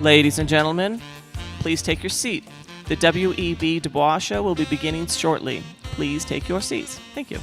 Ladies and gentlemen, please take your seat. The W.E.B. Du Bois show will be beginning shortly. Please take your seats. Thank you.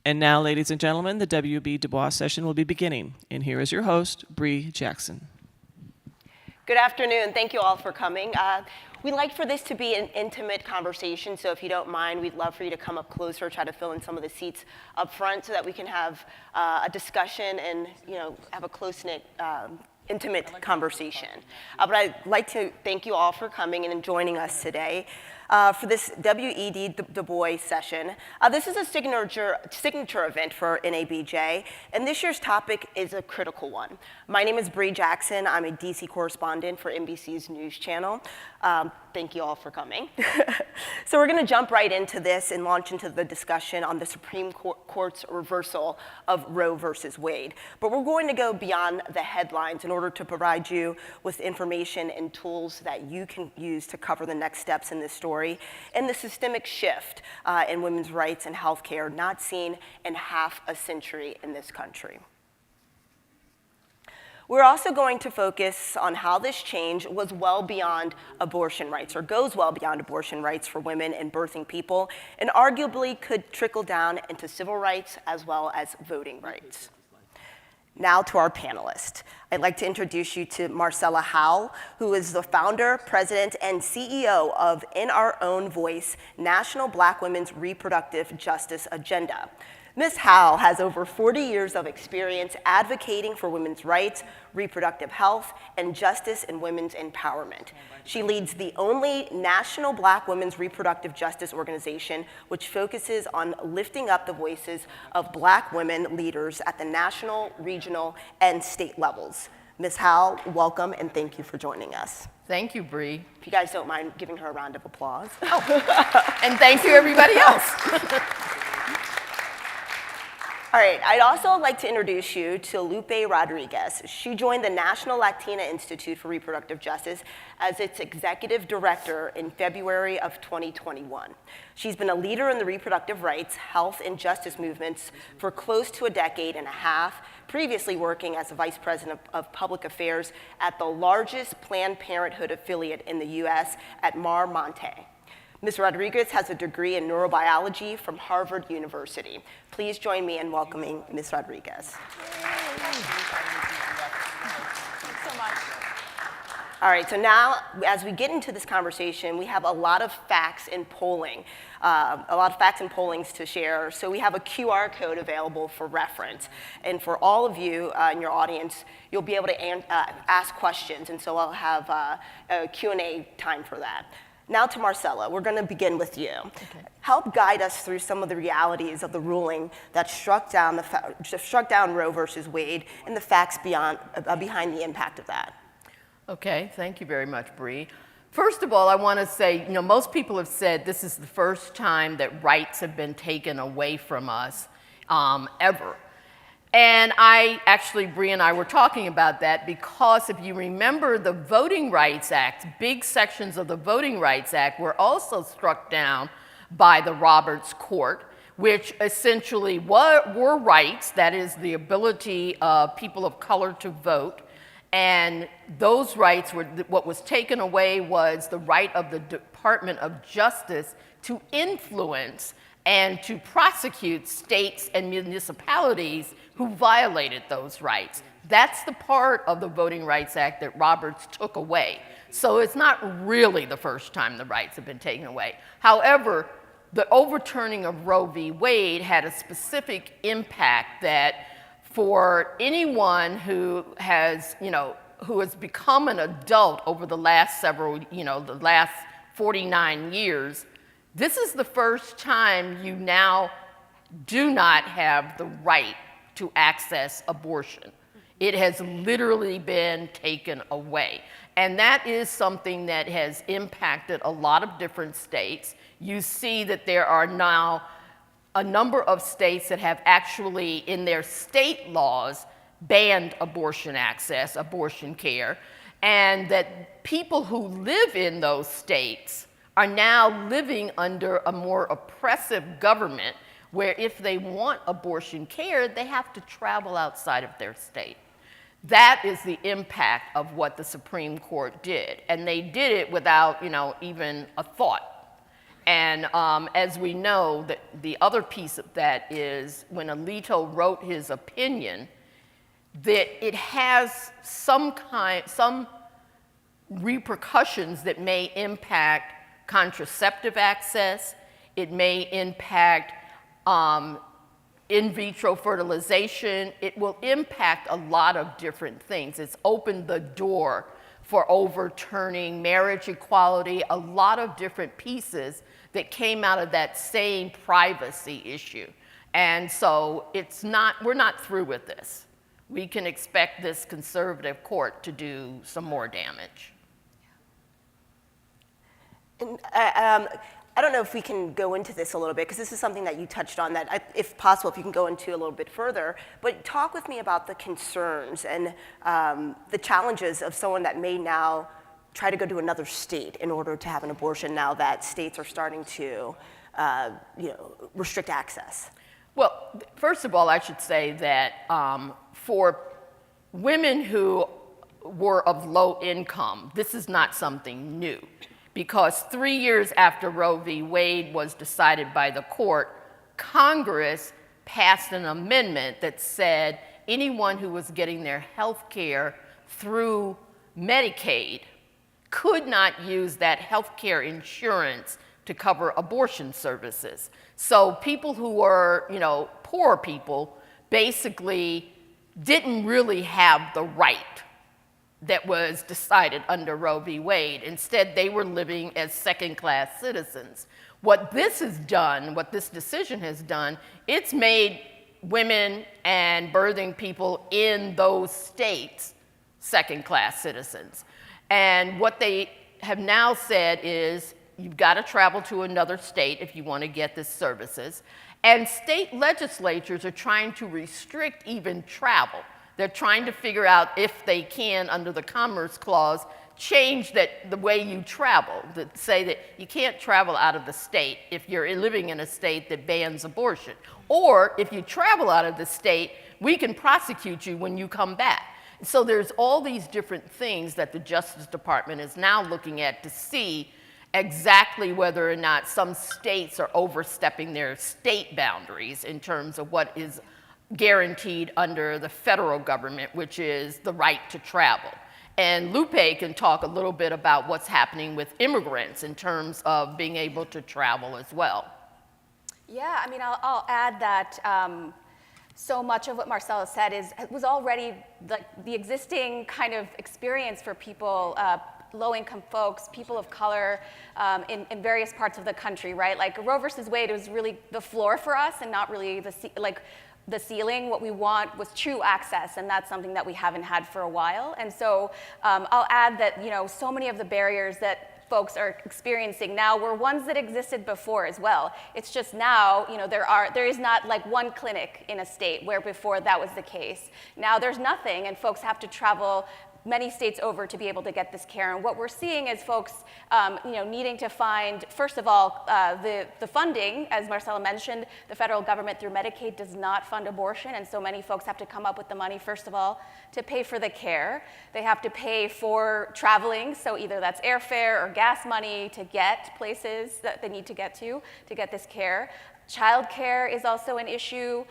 And now, ladies and gentlemen, the W.E.B. Du Bois session will be beginning. And here is your host, Bree Jackson. Good afternoon. Thank you all for coming. We'd like for this to be an intimate conversation, so if you don't mind, we'd love for you to come up closer, try to fill in some of the seats up front so that we can have a discussion and have a close-knit, intimate conversation. But I'd like to thank you all for coming and joining us today. For this W.E.B. Du Bois session. This is a signature event for NABJ, and this year's topic is a critical one. My name is Bree Jackson. I'm a DC correspondent for NBC's news channel. Thank you all for coming. So we're going to jump right into this and launch into the discussion on the Supreme Court's reversal of Roe versus Wade. But we're going to go beyond the headlines in order to provide you with information and tools that you can use to cover the next steps in this story and the systemic shift in women's rights and health care not seen in half a century in this country. We're also going to focus on how this change was well beyond abortion rights, or goes well beyond abortion rights for women and birthing people, and arguably could trickle down into civil rights as well as voting rights. Now to our panelists. I'd like to introduce you to Marcella Howell, who is the founder, president, and CEO of In Our Own Voice, National Black Women's Reproductive Justice Agenda. Ms. Howell has over 40 years of experience advocating for women's rights, reproductive health, and justice in women's empowerment. She leads the only national Black women's reproductive justice organization which focuses on lifting up the voices of Black women leaders at the national, regional, and state levels. Ms. Howell, welcome and thank you for joining us. Thank you, Bree. If you guys don't mind giving her a round of applause. And thank you, everybody else. All right, I'd also like to introduce you to Lupe Rodriguez. She joined the National Latina Institute for Reproductive Justice as its executive director in February of 2021. She's been a leader in the reproductive rights, health, and justice movements for close to a decade and a half, previously working as a vice president of public affairs at the largest Planned Parenthood affiliate in the US at Mar Monte. Ms. Rodriguez has a degree in neurobiology from Harvard University. Please join me in welcoming Ms. Rodriguez. Thanks so much. All right, so now as we get into this conversation, we have a lot of facts and polling, pollings to share. So we have a QR code available for reference. And for all of you in your audience, you'll be able to ask questions. And so I'll have a Q&A time for that. Now to Marcella, we're going to begin with you. Okay. Help guide us through some of the realities of the ruling that struck down Roe versus Wade and the facts behind the impact of that. Okay, thank you very much, Bree. First of all, I want to say, most people have said this is the first time that rights have been taken away from us ever. And Bree and I were talking about that because if you remember the Voting Rights Act, big sections of the Voting Rights Act were also struck down by the Roberts Court, which essentially were rights, that is the ability of people of color to vote. And those rights were, what was taken away was the right of the Department of Justice to influence and to prosecute states and municipalities who violated those rights. That's the part of the Voting Rights Act that Roberts took away. So it's not really the first time the rights have been taken away. However, the overturning of Roe v. Wade had a specific impact that for anyone who has become an adult over the last the last 49 years, this is the first time you now do not have the right to access abortion. It has literally been taken away. And that is something that has impacted a lot of different states. You see that there are now a number of states that have actually, in their state laws, banned abortion access, abortion care, and that people who live in those states are now living under a more oppressive government where if they want abortion care, they have to travel outside of their state. That is the impact of what the Supreme Court did. And they did it without, even a thought. And as we know, the other piece of that is when Alito wrote his opinion, that it has some repercussions that may impact contraceptive access, it may impact in vitro fertilization, it will impact a lot of different things. It's opened the door for overturning marriage equality, a lot of different pieces that came out of that same privacy issue. And so we're not through with this. We can expect this conservative court to do some more damage. And, I don't know if we can go into this a little bit, because this is something that you touched on that, if possible, if you can go into a little bit further. But talk with me about the concerns and the challenges of someone that may now try to go to another state in order to have an abortion now that states are starting to restrict access. Well, first of all, I should say that for women who were of low income, this is not something new. Because 3 years after Roe v. Wade was decided by the court, Congress passed an amendment that said anyone who was getting their health care through Medicaid could not use that health care insurance to cover abortion services. So people who were, poor people basically didn't really have the right that was decided under Roe v. Wade. Instead, they were living as second-class citizens. What this has done, what this decision has done, it's made women and birthing people in those states second-class citizens. And what they have now said is you've got to travel to another state if you want to get these services. And state legislatures are trying to restrict even travel. They're trying to figure out if they can, under the Commerce Clause, change the way you travel, to say that you can't travel out of the state if you're living in a state that bans abortion. Or if you travel out of the state, we can prosecute you when you come back. So there's all these different things that the Justice Department is now looking at to see exactly whether or not some states are overstepping their state boundaries in terms of what is guaranteed under the federal government, which is the right to travel. And Lupe can talk a little bit about what's happening with immigrants in terms of being able to travel as well. Yeah, I mean, I'll add that so much of what Marcella said was already the existing kind of experience for people, low-income folks, people of color in various parts of the country, right? Like Roe versus Wade was really the floor for us and not really the ceiling. What we want was true access, and that's something that we haven't had for a while. And so I'll add that, so many of the barriers that folks are experiencing now were ones that existed before as well. It's just now, there is not like one clinic in a state where before that was the case. Now there's nothing, and folks have to travel many states over to be able to get this care. And what we're seeing is folks needing to find, first of all, the funding. As Marcella mentioned, the federal government through Medicaid does not fund abortion, and so many folks have to come up with the money, first of all, to pay for the care. They have to pay for traveling, so either that's airfare or gas money to get places that they need to get this care. Childcare is also an issue.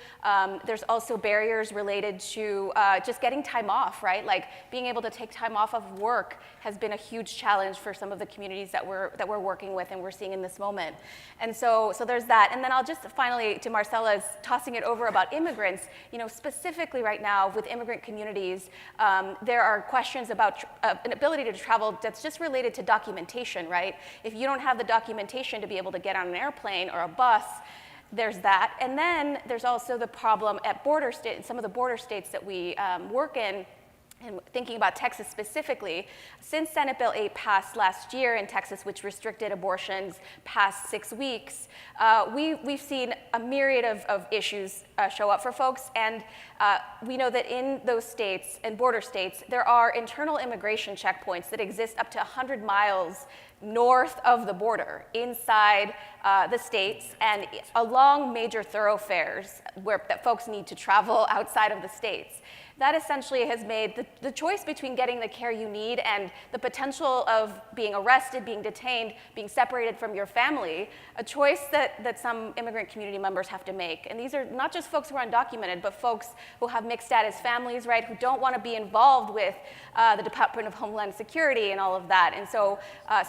There's also barriers related to just getting time off, right? Like being able to take time off of work has been a huge challenge for some of the communities that we're working with and we're seeing in this moment. And so there's that. And then I'll just finally, to Marcella's tossing it over about immigrants, specifically right now with immigrant communities, there are questions about an ability to travel that's just related to documentation, right? If you don't have the documentation to be able to get on an airplane or a bus, there's that. And then there's also the problem at some of the border states that we work in, and thinking about Texas specifically. Since Senate Bill 8 passed last year in Texas, which restricted abortions past 6 weeks, we've seen a myriad of issues show up for folks. And we know that in those states and border states, there are internal immigration checkpoints that exist up to 100 miles north of the border, inside the states, and along major thoroughfares that folks need to travel outside of the states. That essentially has made the choice between getting the care you need and the potential of being arrested, being detained, being separated from your family, a choice that some immigrant community members have to make. And these are not just folks who are undocumented, but folks who have mixed status families, right, who don't want to be involved with the Department of Homeland Security and all of that. And so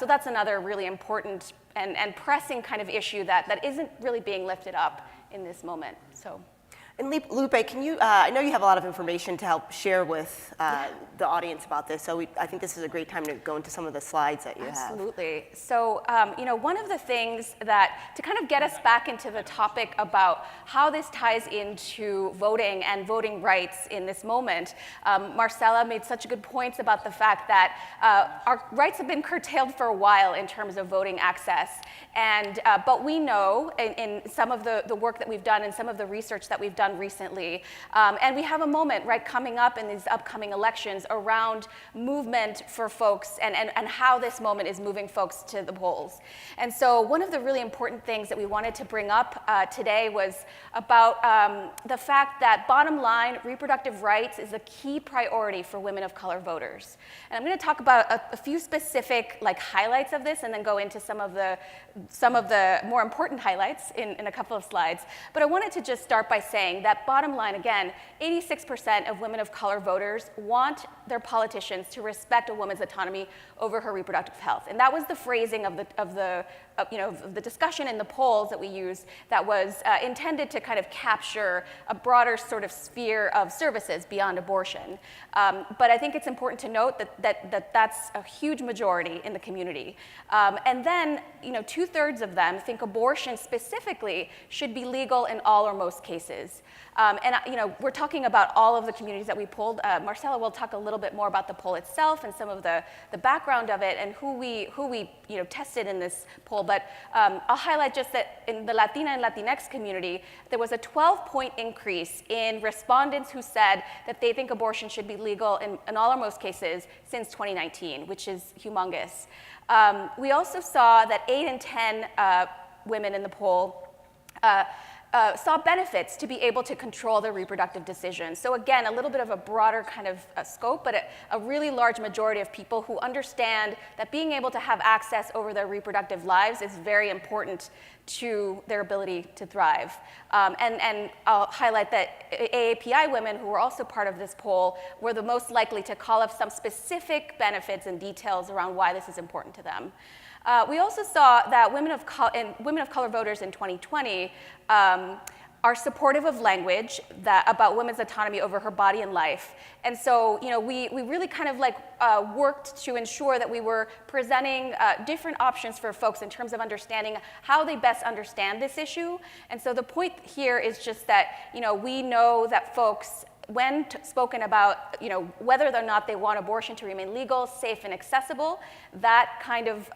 that's another really important and pressing kind of issue that isn't really being lifted up in this moment. So. And Lupe, can you, I know you have a lot of information to help share with the audience about this, so I think this is a great time to go into some of the slides that you have. Absolutely. So, one of the things that, to kind of get us back into the topic about how this ties into voting and voting rights in this moment, Marcella made such good points about the fact that our rights have been curtailed for a while in terms of voting access. And, but we know in some of the work that we've done and some of the research that we've done recently, and we have a moment, right, coming up in these upcoming elections around movement for folks and how this moment is moving folks to the polls. And so one of the really important things that we wanted to bring up today was about the fact that, bottom line, reproductive rights is a key priority for women of color voters. And I'm going to talk about a few specific highlights of this and then go into some of the more important highlights in a couple of slides. But I wanted to just start by saying saying that bottom line, again, 86% of women of color voters want their politicians to respect a woman's autonomy over her reproductive health. And that was the phrasing of the discussion in the polls that we used that was intended to kind of capture a broader sort of sphere of services beyond abortion. But I think it's important to note that that's a huge majority in the community. And then, 2/3 of them think abortion specifically should be legal in all or most cases. We're talking about all of the communities that we polled. Marcella will talk a little bit more about the poll itself and some of the background of it and who we tested in this poll. But I'll highlight just that in the Latina and Latinx community, there was a 12-point increase in respondents who said that they think abortion should be legal in all or most cases since 2019, which is humongous. We also saw that 8 in 10 women in the poll saw benefits to be able to control their reproductive decisions. So again, a little bit of a broader kind of scope, but a really large majority of people who understand that being able to have access over their reproductive lives is very important to their ability to thrive. And I'll highlight that AAPI women, who were also part of this poll, were the most likely to call up some specific benefits and details around why this is important to them. We also saw that women of color voters in 2020 are supportive of language about women's autonomy over her body and life. And so, we really kind of worked to ensure that we were presenting different options for folks in terms of understanding how they best understand this issue. And so the point here is just that, we know that folks, when spoken about, whether or not they want abortion to remain legal, safe, and accessible, that kind of,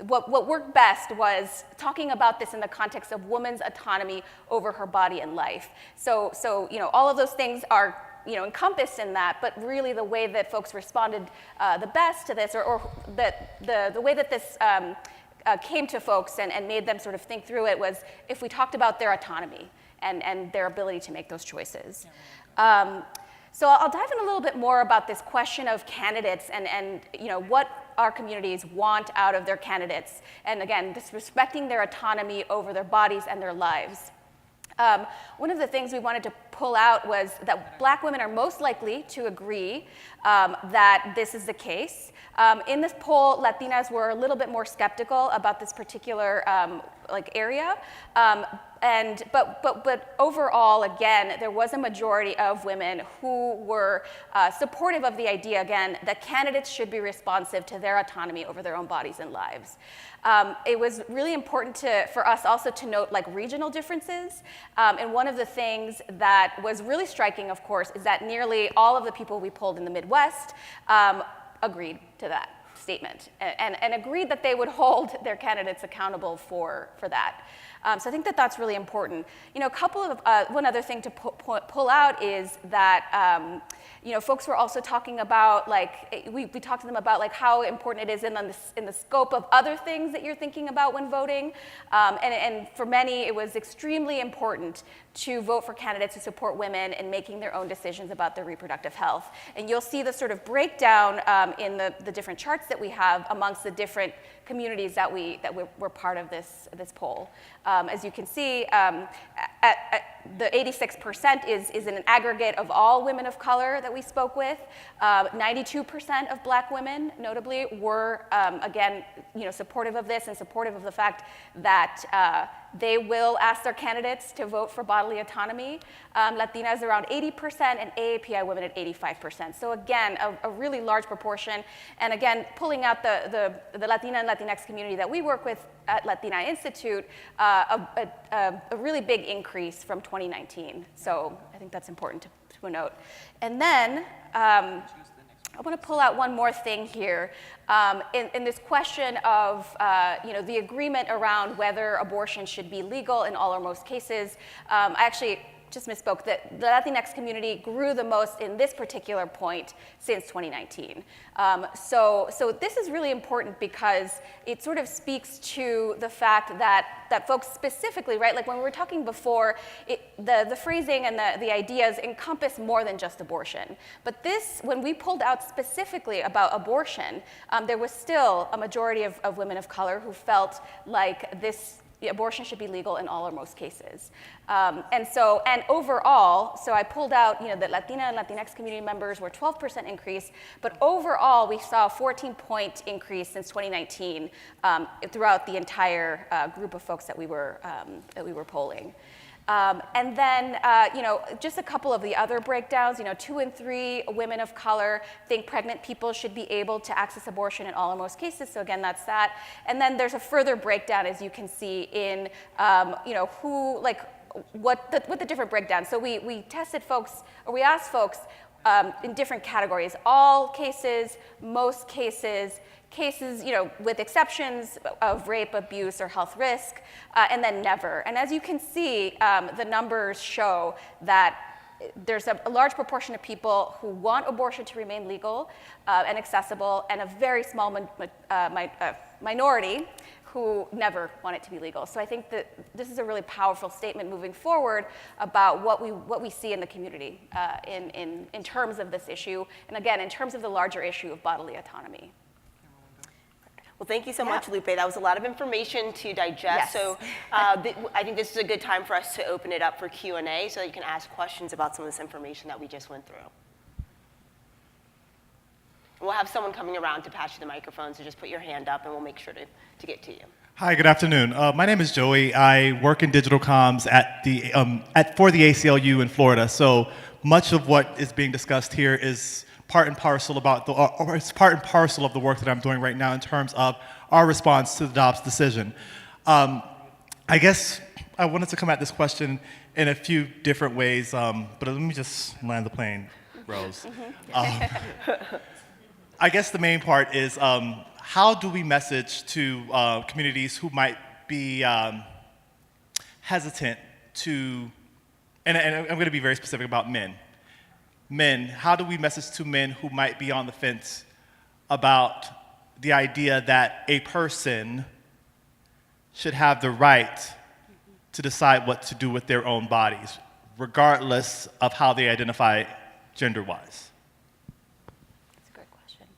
what worked best was talking about this in the context of women's autonomy over her body and life. So all of those things are encompassed in that, but really the way that folks responded the best to this, or the way that this came to folks and made them sort of think through it, was if we talked about their autonomy and their ability to make those choices. So I'll dive in a little bit more about this question of candidates and what our communities want out of their candidates. And again, this respecting their autonomy over their bodies and their lives. One of the things we wanted to pull out was that Black women are most likely to agree that this is the case. In this poll, Latinas were a little bit more skeptical about this particular area. But overall, again, there was a majority of women who were supportive of the idea, again, that candidates should be responsive to their autonomy over their own bodies and lives. It was really important for us also to note regional differences. And one of the things that was really striking, of course, is that nearly all of the people we polled in the Midwest agreed to that statement and agreed that they would hold their candidates accountable for that. So I think that that's really important. One other thing to pull out is that folks were also talking about we talked to them about how important it is in the scope of other things that you're thinking about when voting. And for many, it was extremely important to vote for candidates who support women in making their own decisions about their reproductive health. And you'll see the sort of breakdown in the different charts that we have amongst the different communities that were part of this poll. As you can see, the 86% is an aggregate of all women of color that we spoke with. 92% of Black women, notably, were again, supportive of this and supportive of the fact that they will ask their candidates to vote for bodily autonomy. Latinas around 80% and AAPI women at 85%. So again, a really large proportion. And again, pulling out the Latina and Latinx community that we work with at Latina Institute, a really big increase from 2019. So I think that's important to note. And then I want to pull out one more thing here. In this question of the agreement around whether abortion should be legal in all or most cases, I actually just misspoke, that the Latinx community grew the most in this particular point since 2019. So this is really important because it sort of speaks to the fact that folks specifically, right, like when we were talking before, the phrasing and the ideas encompass more than just abortion. But this, when we pulled out specifically about abortion, there was still a majority of women of color who felt like this abortion should be legal in all or most cases. And overall, so I pulled out, the Latina and Latinx community members were 12% increase, but overall we saw a 14-point increase since 2019 throughout the entire group of folks that we were polling. And then, just a couple of the other breakdowns, 2 in 3 women of color think pregnant people should be able to access abortion in all or most cases. So again, that's that. And then there's a further breakdown, as you can see, in, what the different breakdowns. So we tested folks, or we asked folks in different categories: all cases, most cases, cases, with exceptions of rape, abuse, or health risk, and then never. And as you can see, the numbers show that there's a large proportion of people who want abortion to remain legal and accessible, and a very small minority who never want it to be legal. So I think that this is a really powerful statement moving forward about what we see in the community in terms of this issue, and again, in terms of the larger issue of bodily autonomy. Well, thank you so much, Lupe. That was a lot of information to digest. Yes. So I think this is a good time for us to open it up for Q&A so that you can ask questions about some of this information that we just went through. We'll have someone coming around to pass you the microphone, so just put your hand up and we'll make sure to get to you. Hi, good afternoon. My name is Joey. I work in digital comms for the ACLU in Florida. So much of what is being discussed here is part and parcel of the work that I'm doing right now in terms of our response to the Dobbs decision. I guess I wanted to come at this question in a few different ways, but let me just land the plane, Rose. I guess the main part is how do we message to communities who might be hesitant to, and I'm going to be very specific about men. Men, how do we message to men who might be on the fence about the idea that a person should have the right to decide what to do with their own bodies, regardless of how they identify gender-wise? That's a great question.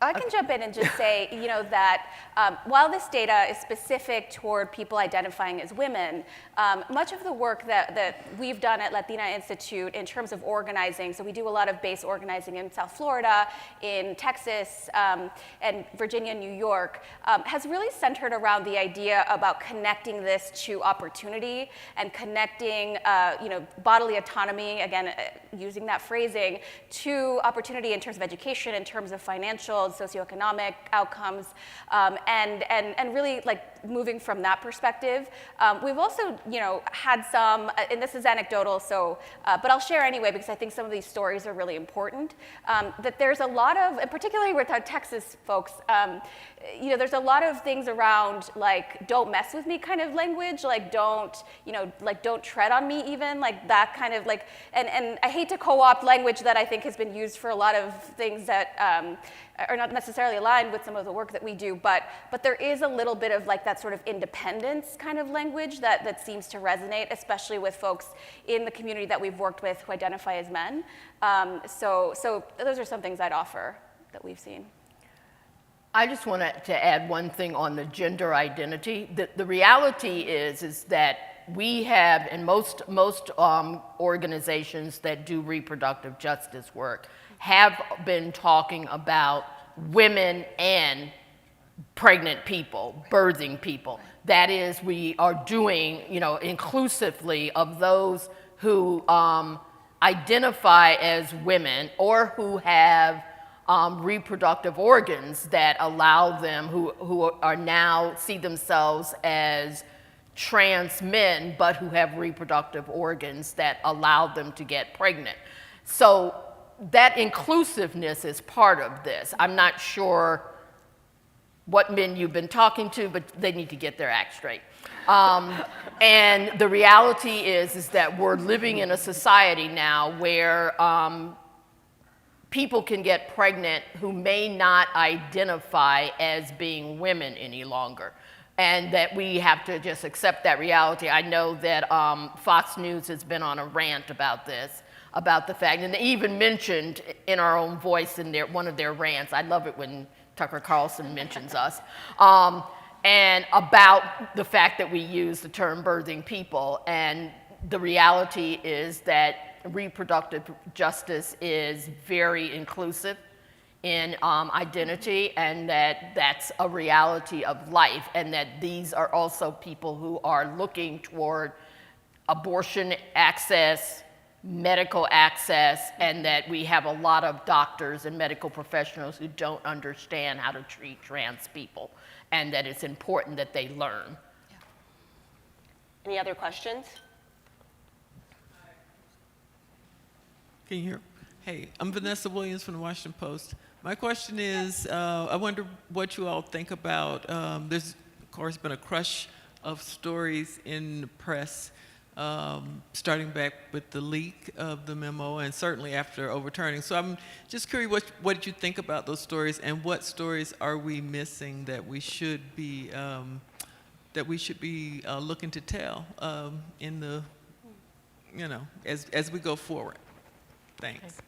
I can jump in and just say, that while this data is specific toward people identifying as women, much of the work that we've done at Latina Institute in terms of organizing, so we do a lot of base organizing in South Florida, in Texas, and Virginia, New York, has really centered around the idea about connecting this to opportunity and connecting, bodily autonomy, again, using that phrasing, to opportunity in terms of education, in terms of financial and socioeconomic outcomes, and really moving from that perspective. We've also, had some, and this is anecdotal, so, but I'll share anyway because I think some of these stories are really important, that there's a lot of, and particularly with our Texas folks, there's a lot of things around don't mess with me kind of language, don't tread on me even, that kind of and I hate to co-opt language that I think has been used for a lot of things that are not necessarily aligned with some of the work that we do, but there is a little bit of that sort of independence kind of language that seems to resonate, especially with folks in the community that we've worked with who identify as men. So those are some things I'd offer that we've seen. I just wanted to add one thing on the gender identity. The reality is that we have, in most organizations that do reproductive justice work, have been talking about women and pregnant people, birthing people. That is, we are doing, inclusively of those who identify as women or who have reproductive organs that allow them, who are now see themselves as trans men, but who have reproductive organs that allow them to get pregnant. So that inclusiveness is part of this. I'm not sure what men you've been talking to, but they need to get their act straight. And the reality is that we're living in a society now where people can get pregnant who may not identify as being women any longer. And that we have to just accept that reality. I know that Fox News has been on a rant about this, about the fact, and they even mentioned in our own voice in one of their rants. I love it when Tucker Carlson mentions us. and about the fact that we use the term birthing people. And the reality is that reproductive justice is very inclusive in identity, and that's a reality of life, and that these are also people who are looking toward abortion access, medical access, and that we have a lot of doctors and medical professionals who don't understand how to treat trans people, and that it's important that they learn. Yeah. Any other questions? Can you hear? Hey, I'm Vanessa Williams from the Washington Post. My question is, I wonder what you all think about, there's, of course, been a crush of stories in the press, starting back with the leak of the memo and certainly after overturning. So I'm just curious, what did you think about those stories, and what stories are we missing that we should be looking to tell in the, as we go forward? Thanks.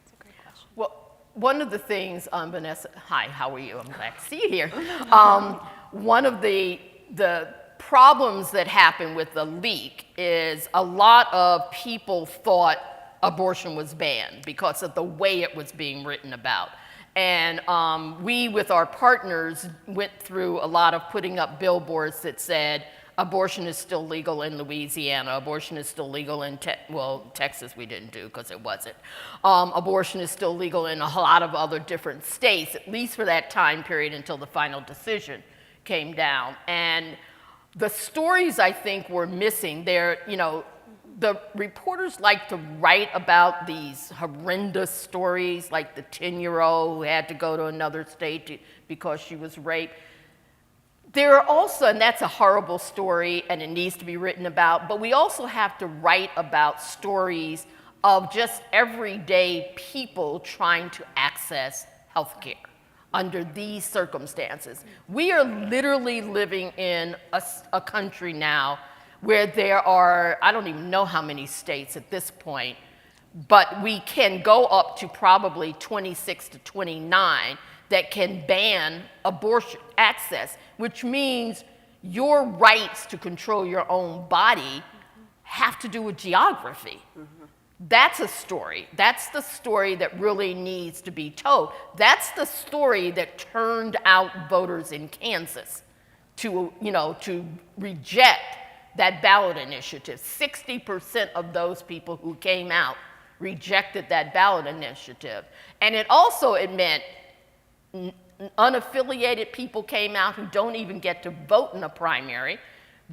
Well, one of the things, Vanessa, hi, how are you? I'm glad to see you here. One of the problems that happened with the leak is a lot of people thought abortion was banned because of the way it was being written about. And we, with our partners, went through a lot of putting up billboards that said, abortion is still legal in Louisiana. Abortion is still legal in, Texas we didn't do because it wasn't. Abortion is still legal in a lot of other different states, at least for that time period until the final decision came down. And the stories I think were missing there, the reporters like to write about these horrendous stories, like the 10-year-old who had to go to another state because she was raped. There are also, and that's a horrible story and it needs to be written about, but we also have to write about stories of just everyday people trying to access health care under these circumstances. We are literally living in a country now where there are, I don't even know how many states at this point, but we can go up to probably 26 to 29 that can ban abortion access, which means your rights to control your own body have to do with geography. That's a story. That's the story that really needs to be told. That's the story that turned out voters in Kansas to reject that ballot initiative. 60% of those people who came out rejected that ballot initiative. And it meant unaffiliated people came out who don't even get to vote in a primary,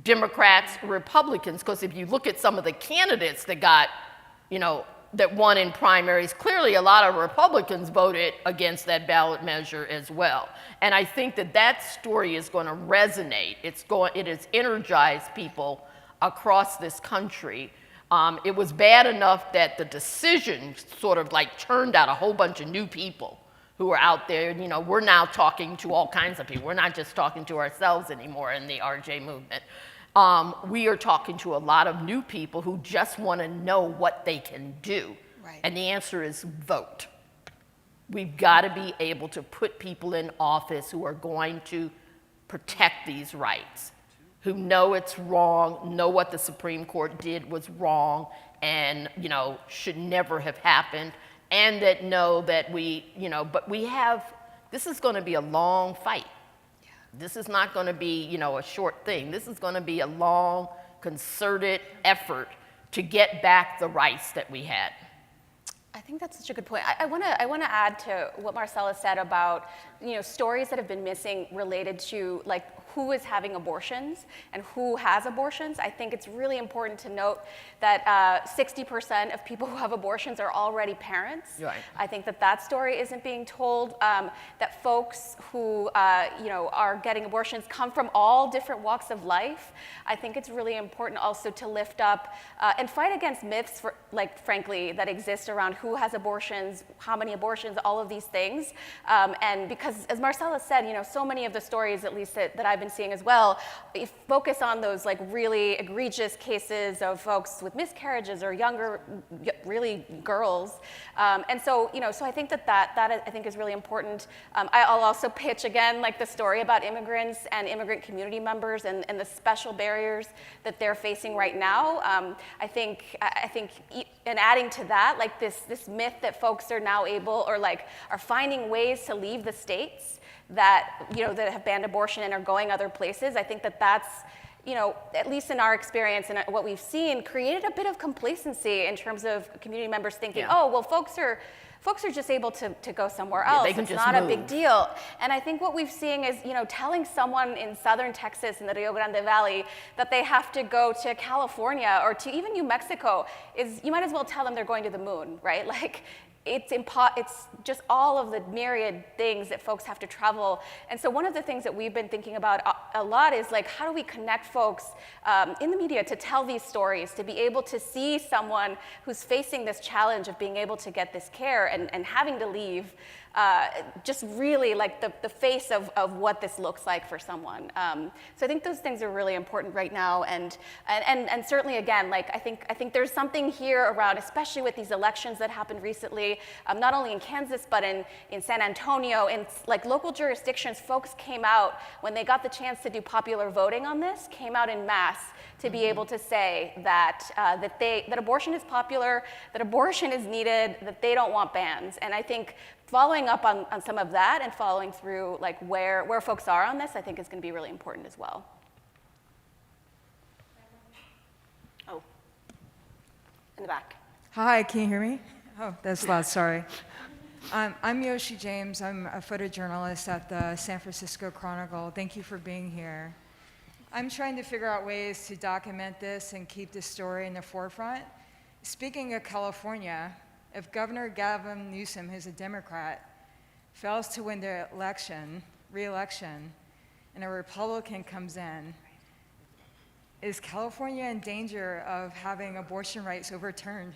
Democrats, Republicans, because if you look at some of the candidates that got, that won in primaries, clearly a lot of Republicans voted against that ballot measure as well. And I think that story is going to resonate. It has energized people across this country. It was bad enough that the decision sort of like turned out a whole bunch of new people who are out there. We're now talking to all kinds of people. We're not just talking to ourselves anymore in the RJ movement. We are talking to a lot of new people who just want to know what they can do. Right. And the answer is vote. We've got to be able to put people in office who are going to protect these rights, who know it's wrong, know what the Supreme Court did was wrong, and should never have happened, and that know that this is going to be a long fight. This is not going to be, a short thing. This is going to be a long, concerted effort to get back the rights that we had. I think that's such a good point. I want to add to what Marcella said about stories that have been missing related to who is having abortions and who has abortions. I think it's really important to note that 60% of people who have abortions are already parents. Right. I think that story isn't being told. That folks who are getting abortions come from all different walks of life. I think it's really important also to lift up and fight against myths, frankly, that exist around who has abortions, how many abortions, all of these things. And because, as Marcella said, so many of the stories, at least that I've been been seeing as well, focus on those like really egregious cases of folks with miscarriages or younger, really girls. And so, so I think that I think is really important. I'll also pitch again, like the story about immigrants and immigrant community members and the special barriers that they're facing right now. I think, and adding to that, like this myth that folks are now able or like are finding ways to leave the states that, that have banned abortion and are going other places. I think that's, at least in our experience and what we've seen, created a bit of complacency in terms of community members thinking, oh, well, folks are just able to go somewhere else. They can it's just not move. a big deal. And I think what we've seen is, telling someone in southern Texas, in the Rio Grande Valley, that they have to go to California or to even New Mexico is, you might as well tell them they're going to the moon, right? Like, it's just all of the myriad things that folks have to travel. And so one of the things that we've been thinking about a lot is like, how do we connect folks in the media to tell these stories, to be able to see someone who's facing this challenge of being able to get this care and having to leave, just really like the face of what this looks like for someone. So I think those things are really important right now. And certainly again, like I think there's something here around, especially with these elections that happened recently, not only in Kansas, but in San Antonio, in like local jurisdictions, folks came out when they got the chance to do popular voting on this, came out in mass to be able to say that that abortion is popular, that abortion is needed, that they don't want bans. And I think following up on some of that and following through like where folks are on this, I think is going to be really important as well. Oh, in the back. Hi, can you hear me? Oh, that's loud, sorry. I'm Yoshi James. I'm a photojournalist at the San Francisco Chronicle. Thank you for being here. I'm trying to figure out ways to document this and keep this story in the forefront. Speaking of California, if Governor Gavin Newsom, who's a Democrat, fails to win the re-election, and a Republican comes in, is California in danger of having abortion rights overturned?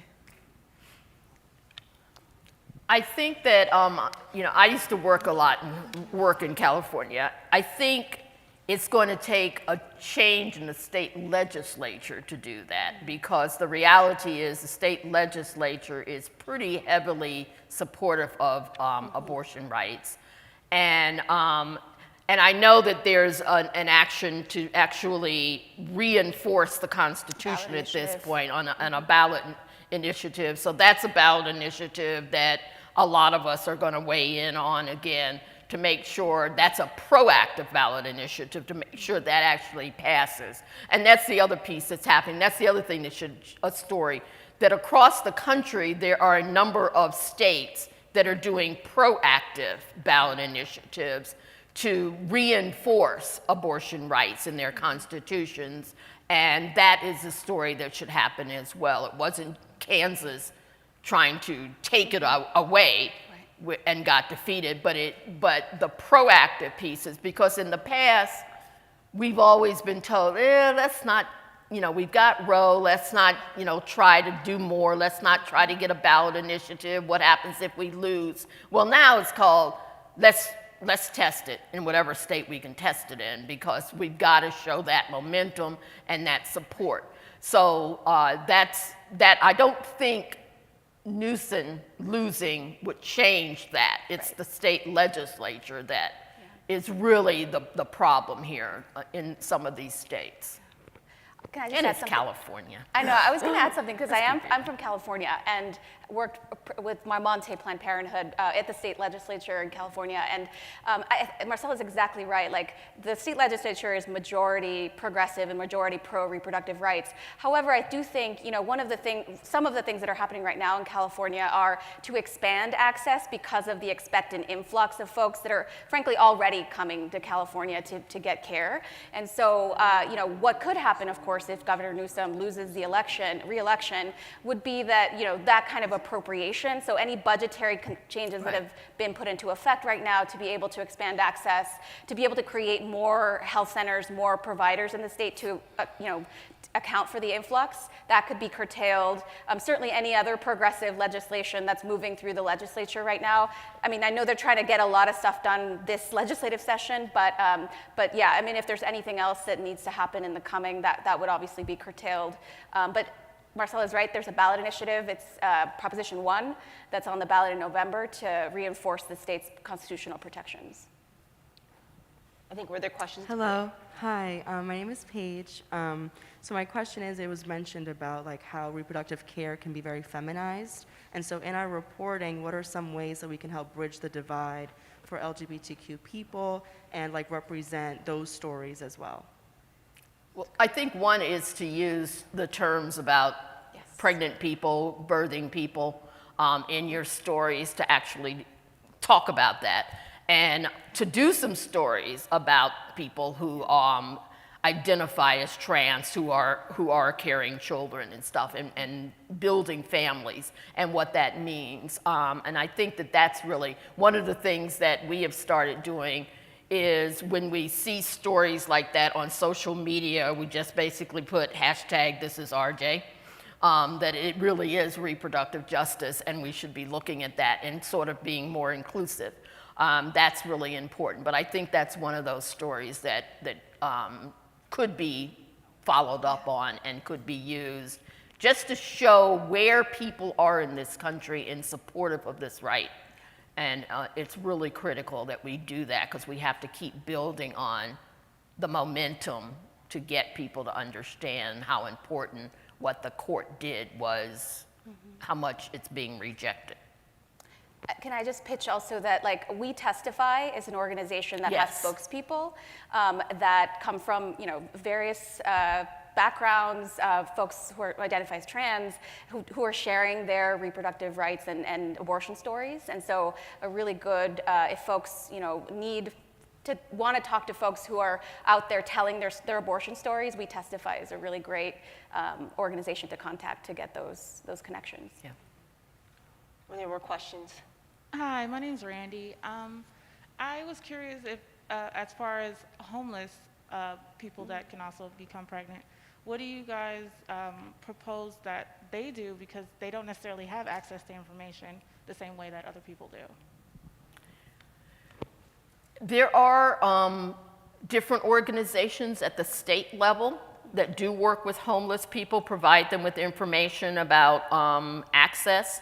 I think that, I used to work a lot and work in California. I think it's going to take a change in the state legislature to do that, because the reality is the state legislature is pretty heavily supportive of abortion rights. And I know that there's an action to actually reinforce the Constitution at this point on a ballot initiative. So that's a ballot initiative that a lot of us are going to weigh in on again, to make sure that's a proactive ballot initiative, to make sure that actually passes. And that's the other piece that's happening. That's the other thing that a story, that across the country, there are a number of states that are doing proactive ballot initiatives to reinforce abortion rights in their constitutions. And that is a story that should happen as well. It wasn't Kansas trying to take it away and got defeated, but the proactive pieces, because in the past, we've always been told, let's not, we've got Roe, let's not, try to do more, let's not try to get a ballot initiative, what happens if we lose? Well, now it's called, let's test it in whatever state we can test it in, because we've got to show that momentum and that support. So that I don't think Newsom losing would change that. It's the state legislature that is really the problem here in some of these states. Can I just And add it's something? California. I know, I was going to add something because I'm from California and worked with Marmonte Planned Parenthood at the state legislature in California. And Marcella's exactly right. Like, the state legislature is majority progressive and majority pro-reproductive rights. However, I do think, some of the things that are happening right now in California are to expand access because of the expectant influx of folks that are frankly already coming to California to get care. And so, what could happen, of course, if Governor Newsom loses the re-election, would be that, that kind of appropriation, so any budgetary changes that have been put into effect right now to be able to expand access, to be able to create more health centers, more providers in the state to, account for the influx, that could be curtailed. Certainly any other progressive legislation that's moving through the legislature right now. I mean, I know they're trying to get a lot of stuff done this legislative session, but yeah, I mean, if there's anything else that needs to happen in the coming, that would obviously be curtailed. But Marcella's right, there's a ballot initiative. It's Proposition 1 that's on the ballot in November to reinforce the state's constitutional protections. I think, were there questions? Hello. Hi. My name is Paige. So my question is, it was mentioned about like how reproductive care can be very feminized. And so in our reporting, what are some ways that we can help bridge the divide for LGBTQ people and like represent those stories as well? Well, I think one is to use the terms about pregnant people, birthing people in your stories to actually talk about that. And to do some stories about people who identify as trans, who are carrying children and stuff, and building families and what that means. And I think that that's really one of the things that we have started doing is when we see stories like that on social media, we just basically put #ThisIsRJ, that it really is reproductive justice, and we should be looking at that and sort of being more inclusive. That's really important, but I think that's one of those stories that could be followed up on and could be used just to show where people are in this country in supportive of this right. And it's really critical that we do that because we have to keep building on the momentum to get people to understand how important what the court did was, how much it's being rejected. Can I just pitch also that, like, We Testify is an organization that has spokespeople that come from, various backgrounds, folks who identify as trans, who are sharing their reproductive rights and abortion stories. And so a really good, if folks, want to talk to folks who are out there telling their abortion stories, We Testify is a really great organization to contact to get those connections. Yeah. Were there more questions? Hi, my name's Randy. I was curious if, as far as homeless people that can also become pregnant, what do you guys propose that they do, because they don't necessarily have access to information the same way that other people do? There are different organizations at the state level that do work with homeless people, provide them with information about access.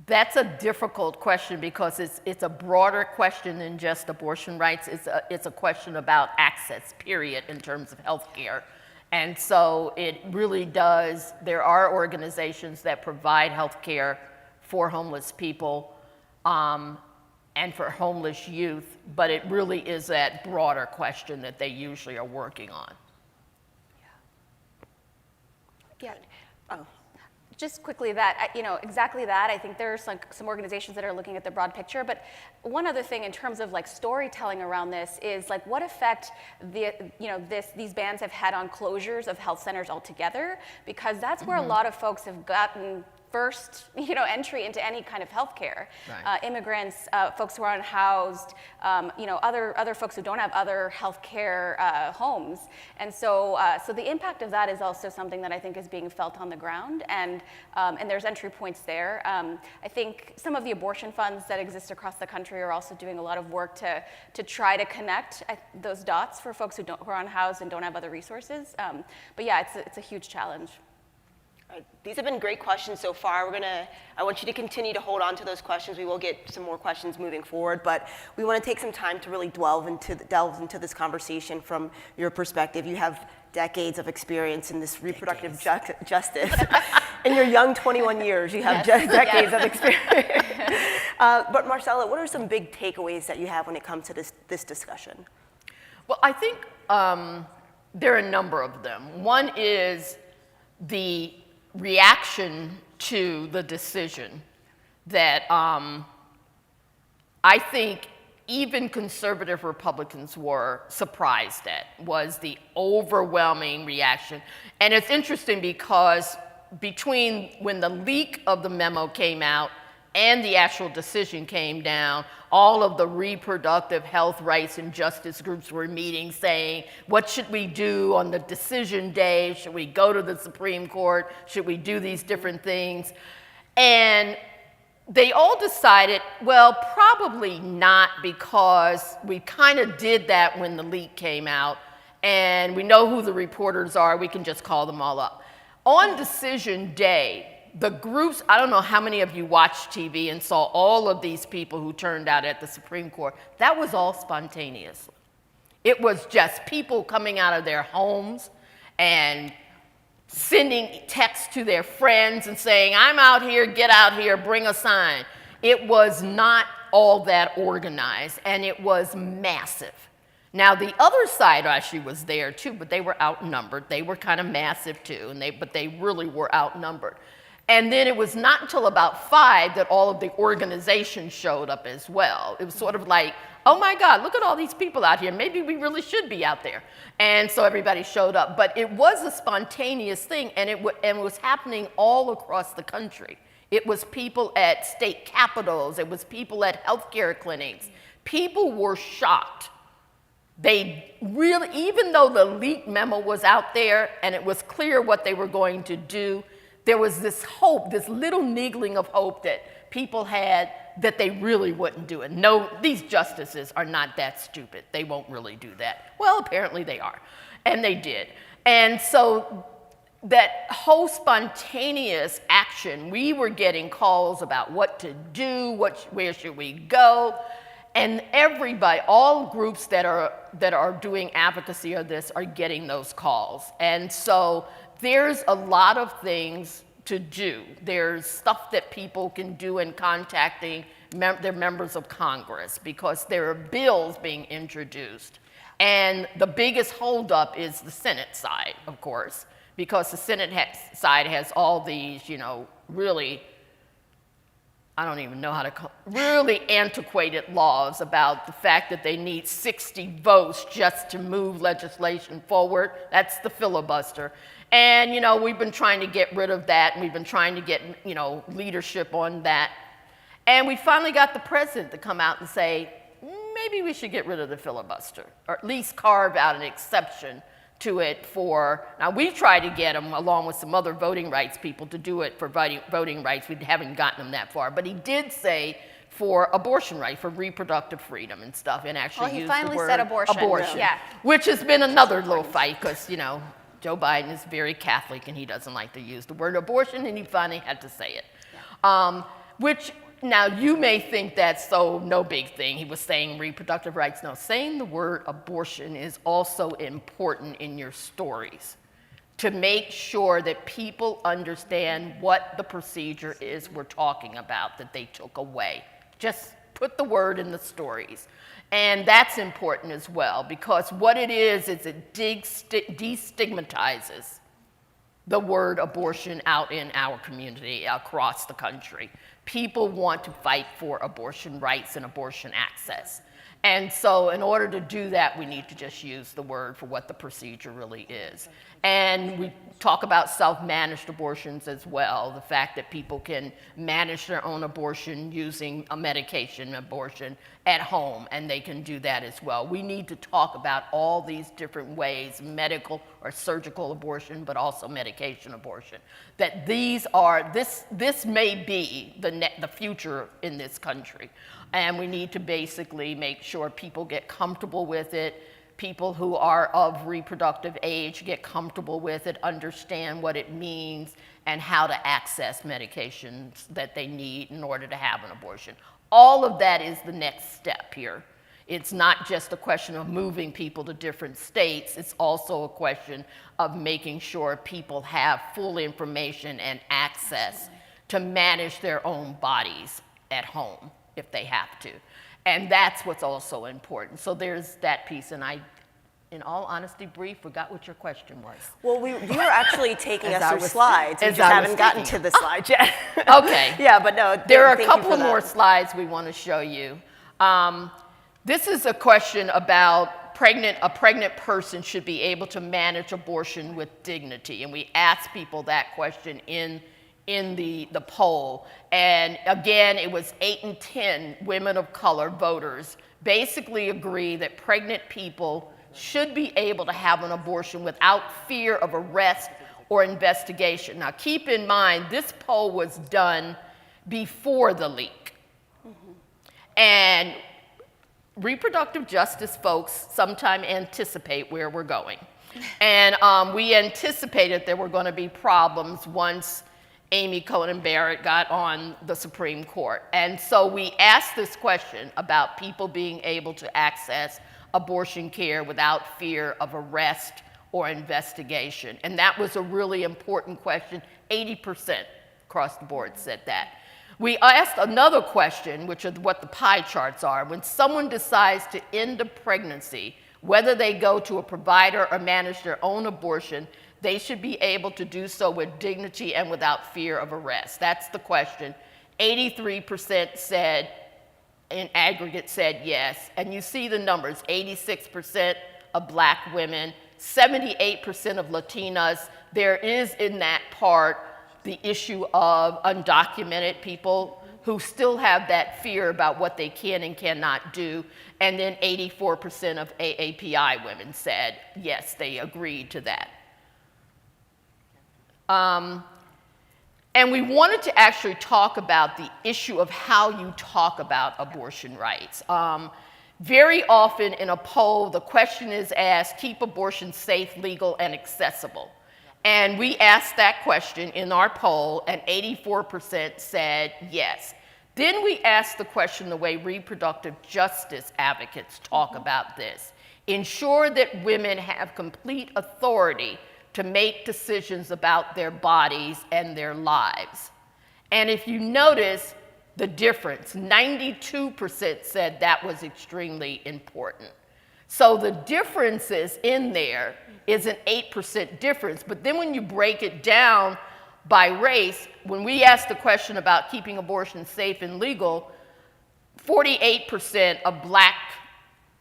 That's a difficult question because it's a broader question than just abortion rights. It's a question about access, period, in terms of health care. And so it really does, there are organizations that provide health care for homeless people and for homeless youth, but it really is that broader question that they usually are working on. Yeah. Oh. Just quickly that, exactly that. I think there's like some organizations that are looking at the broad picture, but one other thing in terms of like storytelling around this is like what effect these bans have had on closures of health centers altogether, because that's where a lot of folks have gotten first, entry into any kind of healthcare. Right. Immigrants, folks who are unhoused, other folks who don't have other healthcare homes, and so the impact of that is also something that I think is being felt on the ground, and there's entry points there. I think some of the abortion funds that exist across the country are also doing a lot of work to try to connect those dots for folks who are unhoused and don't have other resources. But yeah, it's a huge challenge. These have been great questions so far. I want you to continue to hold on to those questions. We will get some more questions moving forward, but we want to take some time to really delve into this conversation from your perspective. You have decades of experience in this reproductive justice. In your young 21 years, you have decades of experience. But Marcella, what are some big takeaways that you have when it comes to this discussion? Well, I think there are a number of them. One is the reaction to the decision that I think even conservative Republicans were surprised at, was the overwhelming reaction. And it's interesting because between when the leak of the memo came out and the actual decision came down, all of the reproductive health rights and justice groups were meeting saying, what should we do on the decision day? Should we go to the Supreme Court? Should we do these different things? And they all decided, well, probably not, because we kind of did that when the leak came out, and we know who the reporters are. We can just call them all up. On decision day, the groups, I don't know how many of you watched TV and saw all of these people who turned out at the Supreme Court. That was all spontaneous. It was just people coming out of their homes and sending texts to their friends and saying, I'm out here, get out here, bring a sign. It was not all that organized, and it was massive. Now, the other side actually was there too, but they were outnumbered. They were kind of massive too, but they really were outnumbered. And then it was not until about 5 that all of the organizations showed up as well. It was sort of like, oh my God, look at all these people out here. Maybe we really should be out there. And so everybody showed up. But it was a spontaneous thing, and it was happening all across the country. It was people at state capitals. It was people at healthcare clinics. People were shocked. They really, even though the leak memo was out there and it was clear what they were going to do, there was this hope, this little niggling of hope that people had that they really wouldn't do it. No, these justices are not that stupid. They won't really do that. Well, apparently they are, and they did. And so that whole spontaneous action, we were getting calls about what to do, where should we go, and everybody, all groups that are doing advocacy of this are getting those calls. And so there's a lot of things to do. There's stuff that people can do in contacting their members of Congress, because there are bills being introduced. And the biggest holdup is the Senate side, of course, because the Senate side has all these, really, I don't even know how to call, really antiquated laws about the fact that they need 60 votes just to move legislation forward. That's the filibuster. And, we've been trying to get rid of that, and we've been trying to get, leadership on that. And we finally got the president to come out and say, maybe we should get rid of the filibuster, or at least carve out an exception to it for, now we tried to get him, along with some other voting rights people, to do it for voting rights. We haven't gotten him that far. But he did say for abortion rights, for reproductive freedom and stuff, and actually used the word he finally said abortion. Yeah. Which has been another little fight, because, Joe Biden is very Catholic, and he doesn't like to use the word abortion, and he finally had to say it. Yeah. Which, now you may think that's no big thing. He was saying reproductive rights. No, saying the word abortion is also important in your stories, to make sure that people understand what the procedure is we're talking about that they took away. Just put the word in the stories. And that's important as well, because what it is it destigmatizes the word abortion out in our community across the country. People want to fight for abortion rights and abortion access. And so in order to do that, we need to just use the word for what the procedure really is. And we talk about self-managed abortions as well, the fact that people can manage their own abortion using a medication abortion at home, and they can do that as well. We need to talk about all these different ways, medical or surgical abortion, but also medication abortion, that these are, this may be the future in this country. And we need to basically make sure people get comfortable with it. People who are of reproductive age get comfortable with it, understand what it means, and how to access medications that they need in order to have an abortion. All of that is the next step here. It's not just a question of moving people to different states. It's also a question of making sure people have full information and access to manage their own bodies at home if they have to. And that's what's also important. So there's that piece, and I, in all honesty, Bree, forgot what your question was. Well, you were actually taking us through slides. We just haven't gotten to the slides yet. Okay. Yeah, but no, there are a couple more slides we want to show you. This is a question about a pregnant person should be able to manage abortion with dignity. And we ask people that question in in the poll. And again, it was 8 in 10 women of color voters basically agree that pregnant people should be able to have an abortion without fear of arrest or investigation. Now, keep in mind, this poll was done before the leak. And reproductive justice folks sometimes anticipate where we're going. And we anticipated there were going to be problems once Amy Coney Barrett got on the Supreme Court. And so we asked this question about people being able to access abortion care without fear of arrest or investigation. And that was a really important question. 80% across the board said that. We asked another question, which is what the pie charts are. When someone decides to end a pregnancy, whether they go to a provider or manage their own abortion, they should be able to do so with dignity and without fear of arrest. That's the question. 83% said, in aggregate, said yes. And you see the numbers, 86% of black women, 78% of Latinas. There is in that part the issue of undocumented people who still have that fear about what they can and cannot do. And then 84% of AAPI women said, yes, they agreed to that. And we wanted to actually talk about the issue of how you talk about abortion rights. Very often in a poll, the question is asked, keep abortion safe, legal, and accessible. And we asked that question in our poll, and 84% said yes. Then we asked the question the way reproductive justice advocates talk about this. Ensure that women have complete authority to make decisions about their bodies and their lives. And if you notice the difference, 92% said that was extremely important. So the differences in there is an 8% difference. But then when you break it down by race, when we asked the question about keeping abortion safe and legal, 48% of black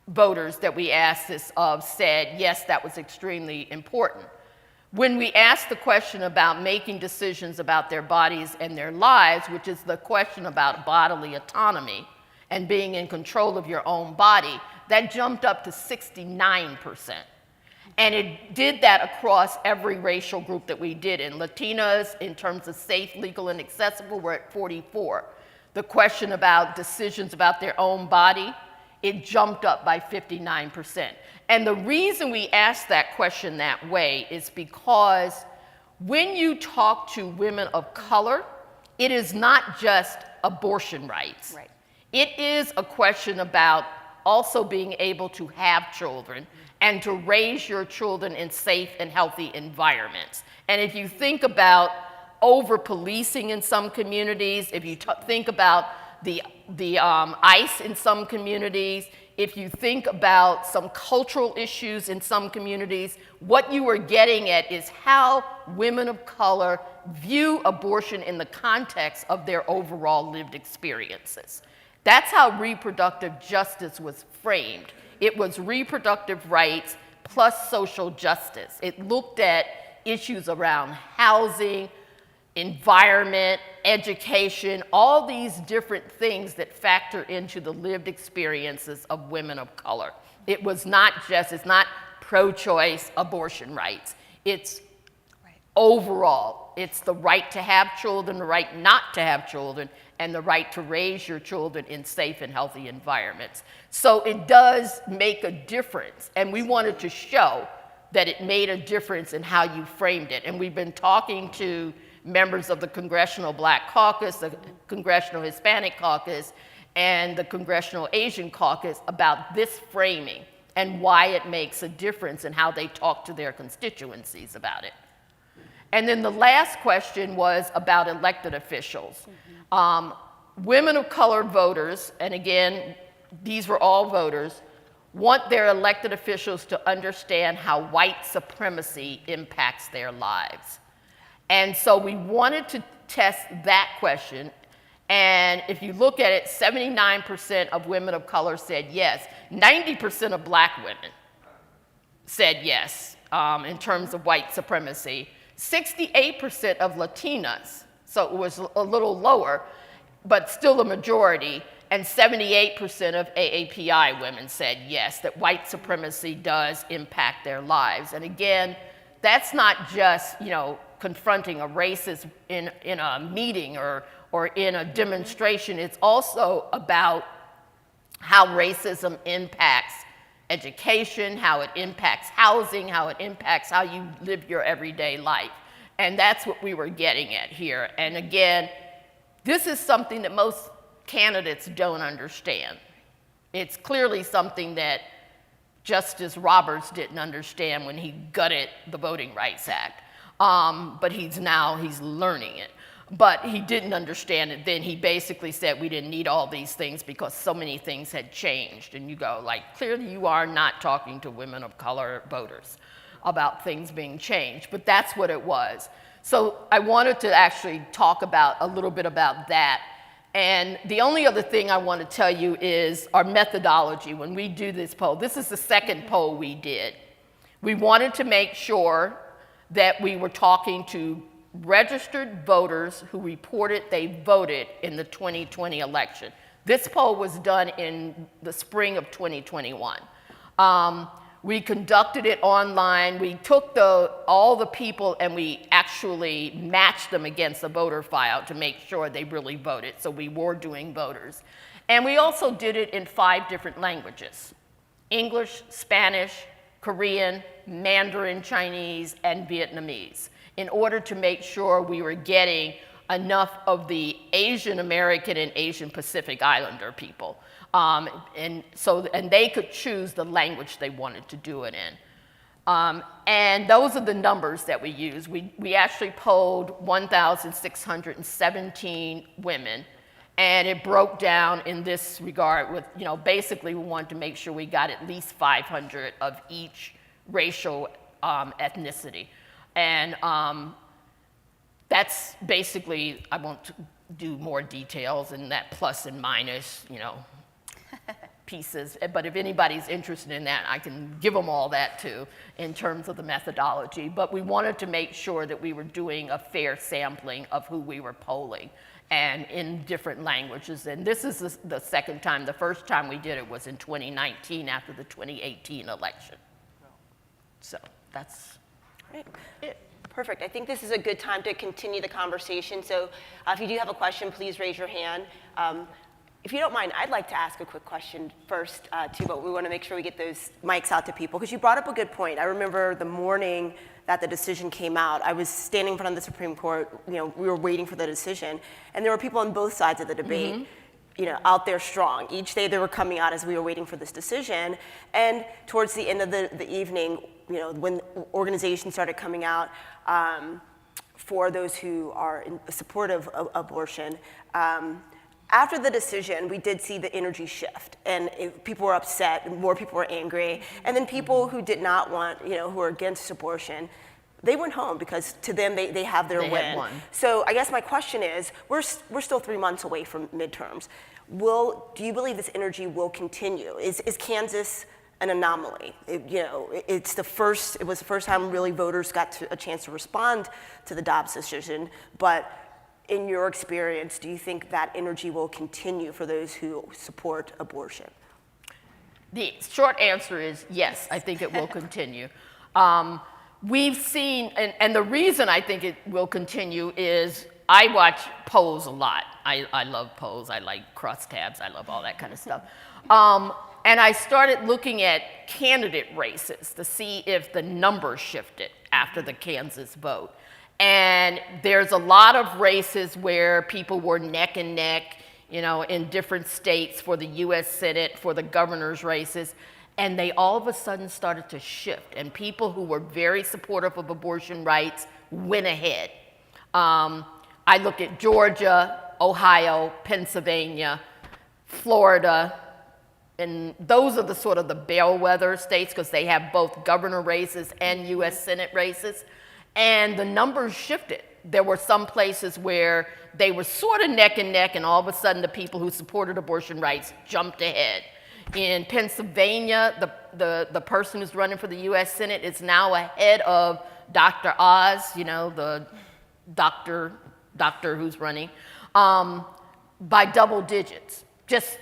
voters that we asked this of said, yes, that was extremely important. When we asked the question about making decisions about their bodies and their lives, which is the question about bodily autonomy and being in control of your own body, that jumped up to 69%. And it did that across every racial group that we did in. Latinas, in terms of safe, legal, and accessible, were at 44. The question about decisions about their own body, it jumped up by 59%. And the reason we asked that question that way is because when you talk to women of color, it is not just abortion rights. Right. It is a question about also being able to have children and to raise your children in safe and healthy environments. And if you think about over-policing in some communities, if you think about the ICE in some communities, if you think about some cultural issues in some communities, what you are getting at is how women of color view abortion in the context of their overall lived experiences. That's how reproductive justice was framed. It was reproductive rights plus social justice. It looked at issues around housing, environment, education, all these different things that factor into the lived experiences of women of color. It was not just, it's not pro-choice abortion rights. It's overall, it's the right to have children, the right not to have children, and the right to raise your children in safe and healthy environments. So it does make a difference, and we wanted to show that it made a difference in how you framed it. And we've been talking to members of the Congressional Black Caucus, the Congressional Hispanic Caucus, and the Congressional Asian Caucus about this framing and why it makes a difference in how they talk to their constituencies about it. And then the last question was about elected officials. Women of color voters, and again, these were all voters, want their elected officials to understand how white supremacy impacts their lives. And so we wanted to test that question. And if you look at it, 79% of women of color said yes. 90% of black women said yes in terms of white supremacy. 68% of Latinas So it was a little lower, but still a majority. And 78% of AAPI women said yes, that white supremacy does impact their lives. And again, that's not just, confronting a racist in a meeting or in a demonstration. It's also about how racism impacts education, how it impacts housing, how it impacts how you live your everyday life. And that's what we were getting at here. And again, this is something that most candidates don't understand. It's clearly something that Justice Roberts didn't understand when he gutted the Voting Rights Act, but he's learning it. But he didn't understand it then. He basically said we didn't need all these things because so many things had changed. And you go, clearly you are not talking to women of color voters about things being changed, but that's what it was. So I wanted to actually talk a little bit about that. And the only other thing I want to tell you is our methodology when we do this poll. This is the second poll we did. We wanted to make sure that we were talking to registered voters who reported they voted in the 2020 election. This poll was done in the spring of 2021. We conducted it online. We took all the people and we actually matched them against the voter file to make sure they really voted. So we were doing voters. And we also did it in 5 different languages: English, Spanish, Korean, Mandarin Chinese, and Vietnamese, in order to make sure we were getting enough of the Asian American and Asian Pacific Islander people. And they could choose the language they wanted to do it in. And those are the numbers that we use. We actually polled 1,617 women, and it broke down in this regard with, basically we wanted to make sure we got at least 500 of each racial ethnicity. And that's basically, I won't do more details in that plus and minus, pieces. But if anybody's interested in that, I can give them all that too in terms of the methodology. But we wanted to make sure that we were doing a fair sampling of who we were polling and in different languages. And this is the second time. The first time we did it was in 2019 after the 2018 election. So that's it. Perfect. I think this is a good time to continue the conversation. So if you do have a question, please raise your hand. If you don't mind, I'd like to ask a quick question first, too, but we want to make sure we get those mics out to people, because you brought up a good point. I remember the morning that the decision came out, I was standing in front of the Supreme Court, we were waiting for the decision, and there were people on both sides of the debate, out there strong. Each day they were coming out as we were waiting for this decision, and towards the end of the evening, when organizations started coming out for those who are in support of abortion, after the decision, we did see the energy shift, and people were upset, more people were angry, and then people who did not want, who were against abortion, they went home because to them they have their win. So I guess my question is, we're still 3 months away from midterms. Do you believe this energy will continue? Is Kansas an anomaly? It was the first time really voters got a chance to respond to the Dobbs decision, but in your experience, do you think that energy will continue for those who support abortion? The short answer is yes, I think it will continue. We've seen, and the reason I think it will continue is I watch polls a lot. I love polls, I like crosstabs, I love all that kind of stuff. And I started looking at candidate races to see if the numbers shifted after the Kansas vote. And there's a lot of races where people were neck and neck, in different states for the US Senate, for the governor's races, and they all of a sudden started to shift, and people who were very supportive of abortion rights went ahead. I look at Georgia, Ohio, Pennsylvania, Florida, and those are the sort of the bellwether states because they have both governor races and US Senate races. And the numbers shifted. There were some places where they were sort of neck and neck, and all of a sudden the people who supported abortion rights jumped ahead. In Pennsylvania, the person who's running for the US Senate is now ahead of Dr. Oz, the doctor doctor who's running, by double digits, just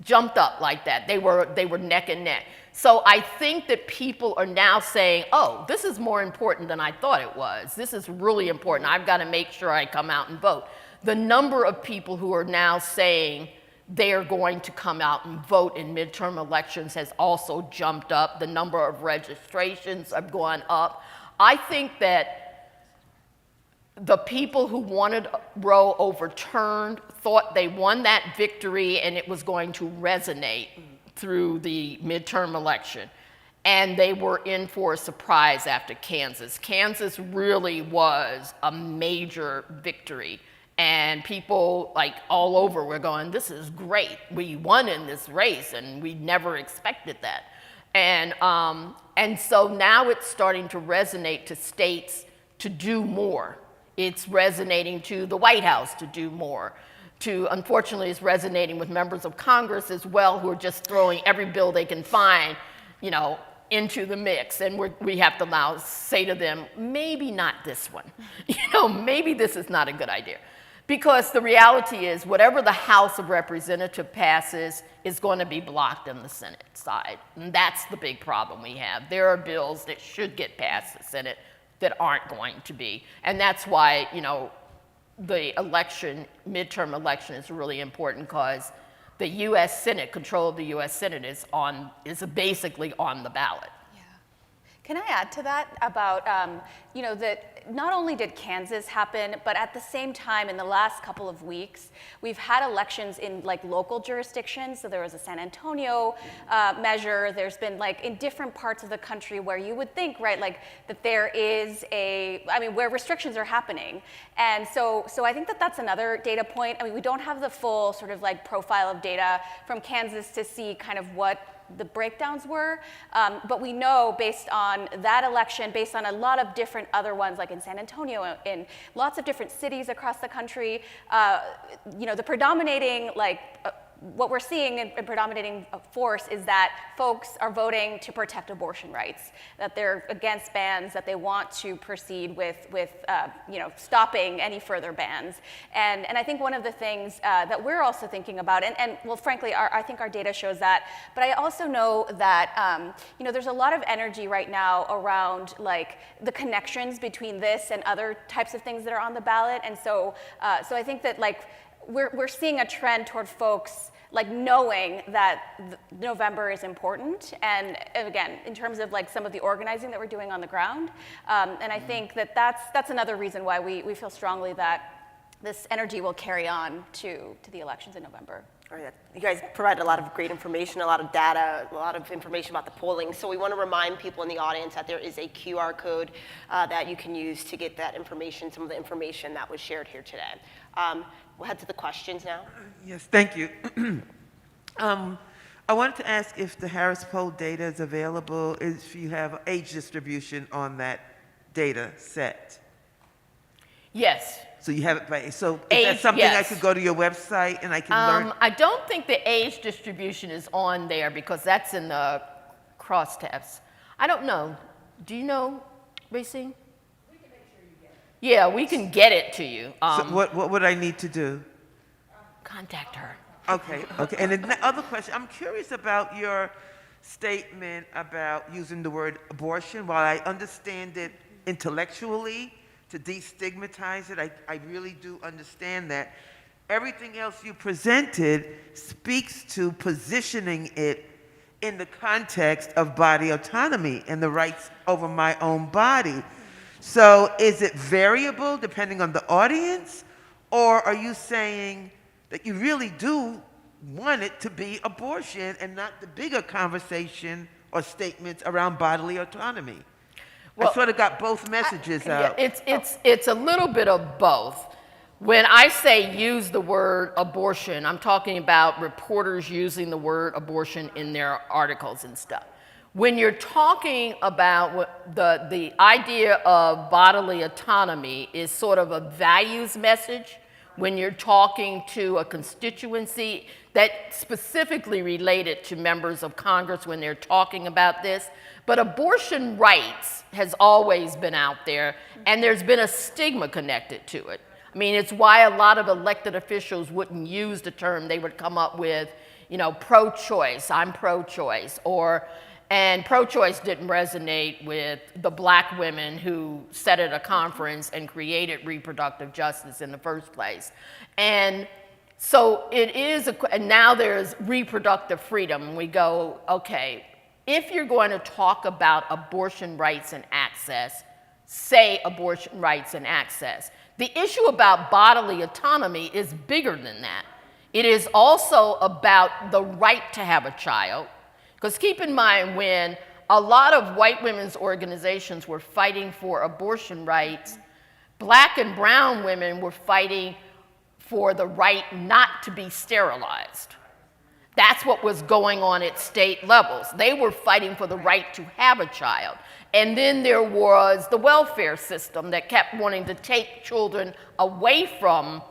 jumped up like that. They were neck and neck. So I think that people are now saying, oh, this is more important than I thought it was. This is really important. I've got to make sure I come out and vote. The number of people who are now saying they are going to come out and vote in midterm elections has also jumped up. The number of registrations have gone up. I think that the people who wanted Roe overturned thought they won that victory and it was going to resonate through the midterm election. And they were in for a surprise after Kansas. Kansas really was a major victory. And people like all over were going, this is great. We won in this race and we never expected that. And so now it's starting to resonate to states to do more. It's resonating to the White House to do more. Unfortunately, it's resonating with members of Congress as well, who are just throwing every bill they can find, into the mix. And we have to now say to them, maybe not this one. Maybe this is not a good idea. Because the reality is, whatever the House of Representatives passes is going to be blocked on the Senate side. And that's the big problem we have. There are bills that should get past the Senate that aren't going to be. And that's why, the election, midterm election is really important, because the U.S. Senate, control of the U.S. Senate is basically on the ballot. Yeah. Can I add to that about, that not only did Kansas happen, but at the same time, in the last couple of weeks, we've had elections in local jurisdictions. So there was a San Antonio measure. There's been in different parts of the country where you would think, right, that there is where restrictions are happening. And so I think that that's another data point. We don't have the full sort of profile of data from Kansas to see kind of what the breakdowns were, but we know based on that election, based on a lot of different other ones, like in San Antonio, in lots of different cities across the country, the predominating what we're seeing in predominating force is that folks are voting to protect abortion rights, that they're against bans, that they want to proceed with stopping any further bans. And I think one of the things that we're also thinking about, and well, frankly, I think our data shows that, but I also know that there's a lot of energy right now around the connections between this and other types of things that are on the ballot. And so I think that we're seeing a trend toward folks knowing that November is important, and again, in terms of some of the organizing that we're doing on the ground, and I think that that's another reason why we feel strongly that this energy will carry on to the elections in November. All right. You guys provided a lot of great information, a lot of data, a lot of information about the polling. So we want to remind people in the audience that there is a QR code that you can use to get that information, some of the information that was shared here today. We'll head to the questions now. Yes, thank you. I wanted to ask if the Harris poll data is available, if you have age distribution on that data set. Yes. So you have it by, so is that something yes. I could go to your website and I can learn? I don't think the age distribution is on there because that's in the crosstabs. I don't know. Do you know, Racine? We can make sure you get it. Yeah, we can get it to you. So what would I need to do? Contact her. Okay. And the other question, I'm curious about your statement about using the word abortion. While I understand it intellectually, to destigmatize it, I really do understand that. Everything else you presented speaks to positioning it in the context of body autonomy and the rights over my own body. So is it variable depending on the audience, or are you saying that you really do want it to be abortion and not the bigger conversation or statements around bodily autonomy? Well, I sort of got both messages out. Yeah, it's a little bit of both. When I say use the word abortion, I'm talking about reporters using the word abortion in their articles and stuff. When you're talking about the idea of bodily autonomy is sort of a values message, when you're talking to a constituency that specifically related to members of Congress when they're talking about this. But abortion rights has always been out there, and there's been a stigma connected to it. I mean, it's why a lot of elected officials wouldn't use the term. They would come up with, you know, pro-choice, I'm pro-choice, and pro-choice didn't resonate with the black women who sat at a conference and created reproductive justice in the first place. And so it is, and now there's reproductive freedom. We go, okay, if you're going to talk about abortion rights and access, say abortion rights and access. The issue about bodily autonomy is bigger than that. It is also about the right to have a child. Because keep in mind, when a lot of white women's organizations were fighting for abortion rights, black and brown women were fighting for the right not to be sterilized. That's what was going on at state levels. They were fighting for the right to have a child. And then there was the welfare system that kept wanting to take children away from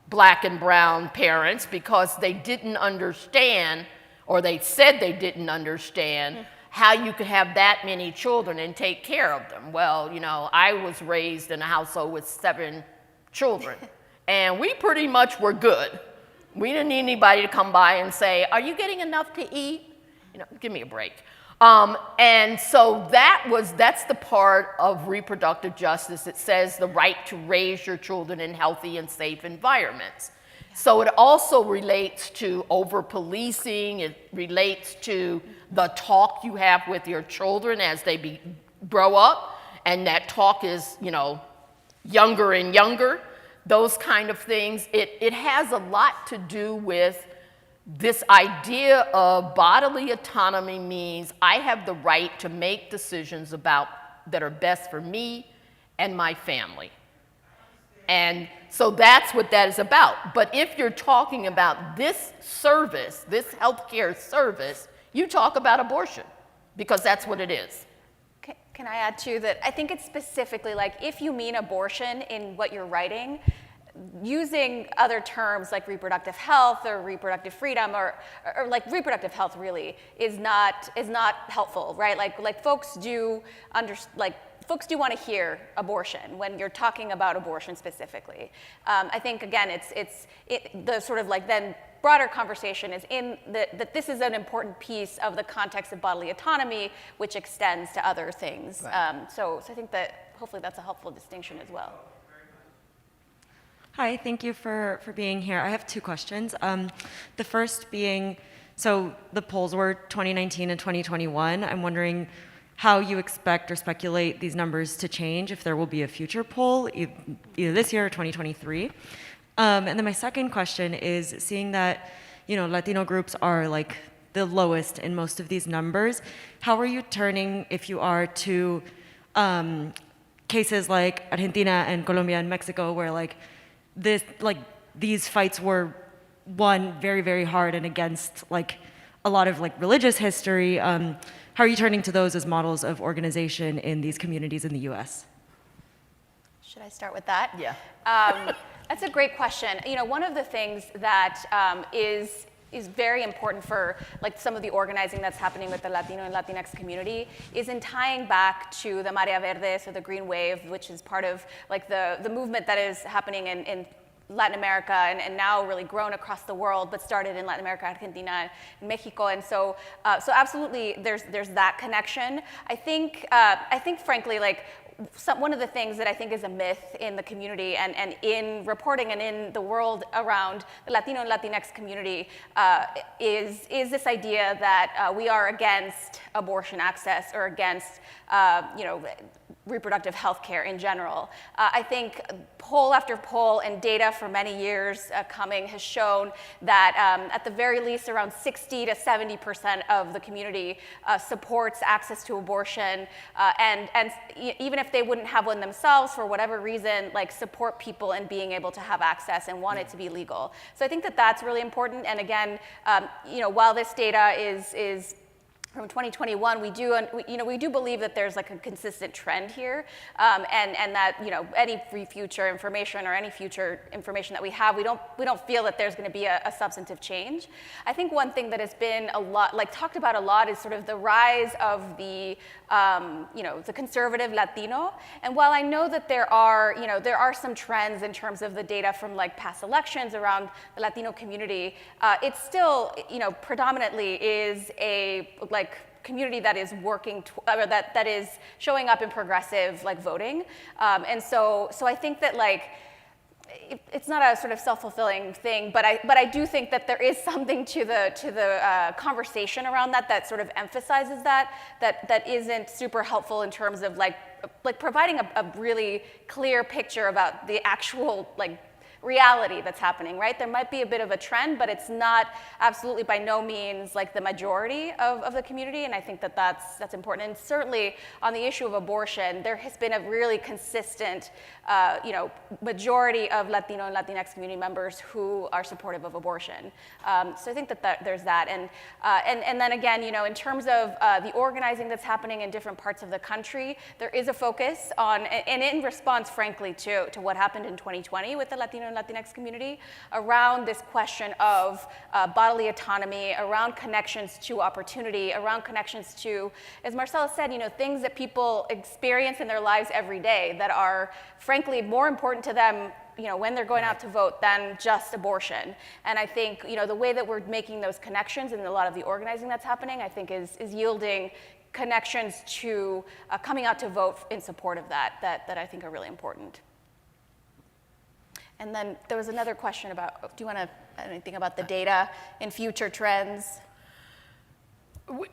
black and brown parents because they didn't understand, or they said they didn't understand, how you could have that many children and take care of them. Well, you know, I was raised in a household with 7 children, and we pretty much were good. We didn't need anybody to come by and say, are you getting enough to eat? You know, give me a break. And so that's the part of reproductive justice. It says the right to raise your children in healthy and safe environments. So it also relates to over-policing. It relates to the talk you have with your children as they grow up, and that talk is, you know, younger and younger. Those kind of things. It has a lot to do with this idea of bodily autonomy means I have the right to make decisions that are best for me and my family. And so that's what that is about. But if you're talking about this service, this healthcare service, you talk about abortion because that's what it is. Can I add too that I think it's specifically like if you mean abortion in what you're writing, using other terms like reproductive health or reproductive freedom or like reproductive health really is not helpful, right? Like folks do folks do want to hear abortion when you're talking about abortion specifically. I think again it's the sort of like then broader conversation is in that this is an important piece of the context of bodily autonomy, which extends to other things. Right. So I think that hopefully that's a helpful distinction as well. Hi, thank you for being here. I have 2 questions. The first being, so the polls were 2019 and 2021. I'm wondering how you expect or speculate these numbers to change, if there will be a future poll, either this year or 2023. And then my second question is, seeing that, you know, Latino groups are like the lowest in most of these numbers, how are you turning, if you are, to cases like Argentina and Colombia and Mexico, where these fights were won very, very hard and against like a lot of like religious history. How are you turning to those as models of organization in these communities in the U.S.? Should I start with that? Yeah. That's a great question. You know, one of the things that is very important for like some of the organizing that's happening with the Latino and Latinx community is in tying back to the Marea Verdes or the Green Wave, which is part of like the movement that is happening in Latin America and now really grown across the world, but started in Latin America, Argentina, and Mexico. And so absolutely there's that connection. I think frankly, like one of the things that I think is a myth in the community and in reporting and in the world around the Latino and Latinx community is this idea that we are against abortion access or against reproductive health care in general. I think poll after poll and data for many years coming has shown that at the very least around 60 to 70% of the community supports access to abortion and even if they wouldn't have one themselves for whatever reason, like support people in being able to have access and want it to be legal. So I think that that's really important. And again, while this data is from 2021, we do believe that there's like a consistent trend here, and that any future information or any future information that we have, we don't feel that there's going to be a substantive change. I think one thing that has been talked about a lot is sort of the rise of the the conservative Latino. And while I know that there are some trends in terms of the data from like past elections around the Latino community, it still predominantly is a community that is working that is showing up in progressive voting, and so I think that it's not a sort of self-fulfilling thing, but I do think that there is something to the conversation around that sort of emphasizes that isn't super helpful in terms of providing a really clear picture about the actual reality that's happening, right? There might be a bit of a trend, but it's not absolutely by no means the majority of the community, and I think that that's important. And certainly on the issue of abortion, there has been a really consistent majority of Latino and Latinx community members who are supportive of abortion. So I think that there's that. And then again, in terms of the organizing that's happening in different parts of the country, there is a focus on, and in response, frankly, to what happened in 2020 with the Latino and Latinx community, around this question of bodily autonomy, around connections to opportunity, around connections to, as Marcela said, things that people experience in their lives every day that are, frankly, more important to them when they're going out to vote than just abortion. And I think the way that we're making those connections and a lot of the organizing that's happening, I think is yielding connections to coming out to vote in support of that I think are really important. And then there was another question about, do you want to add anything about the data and future trends?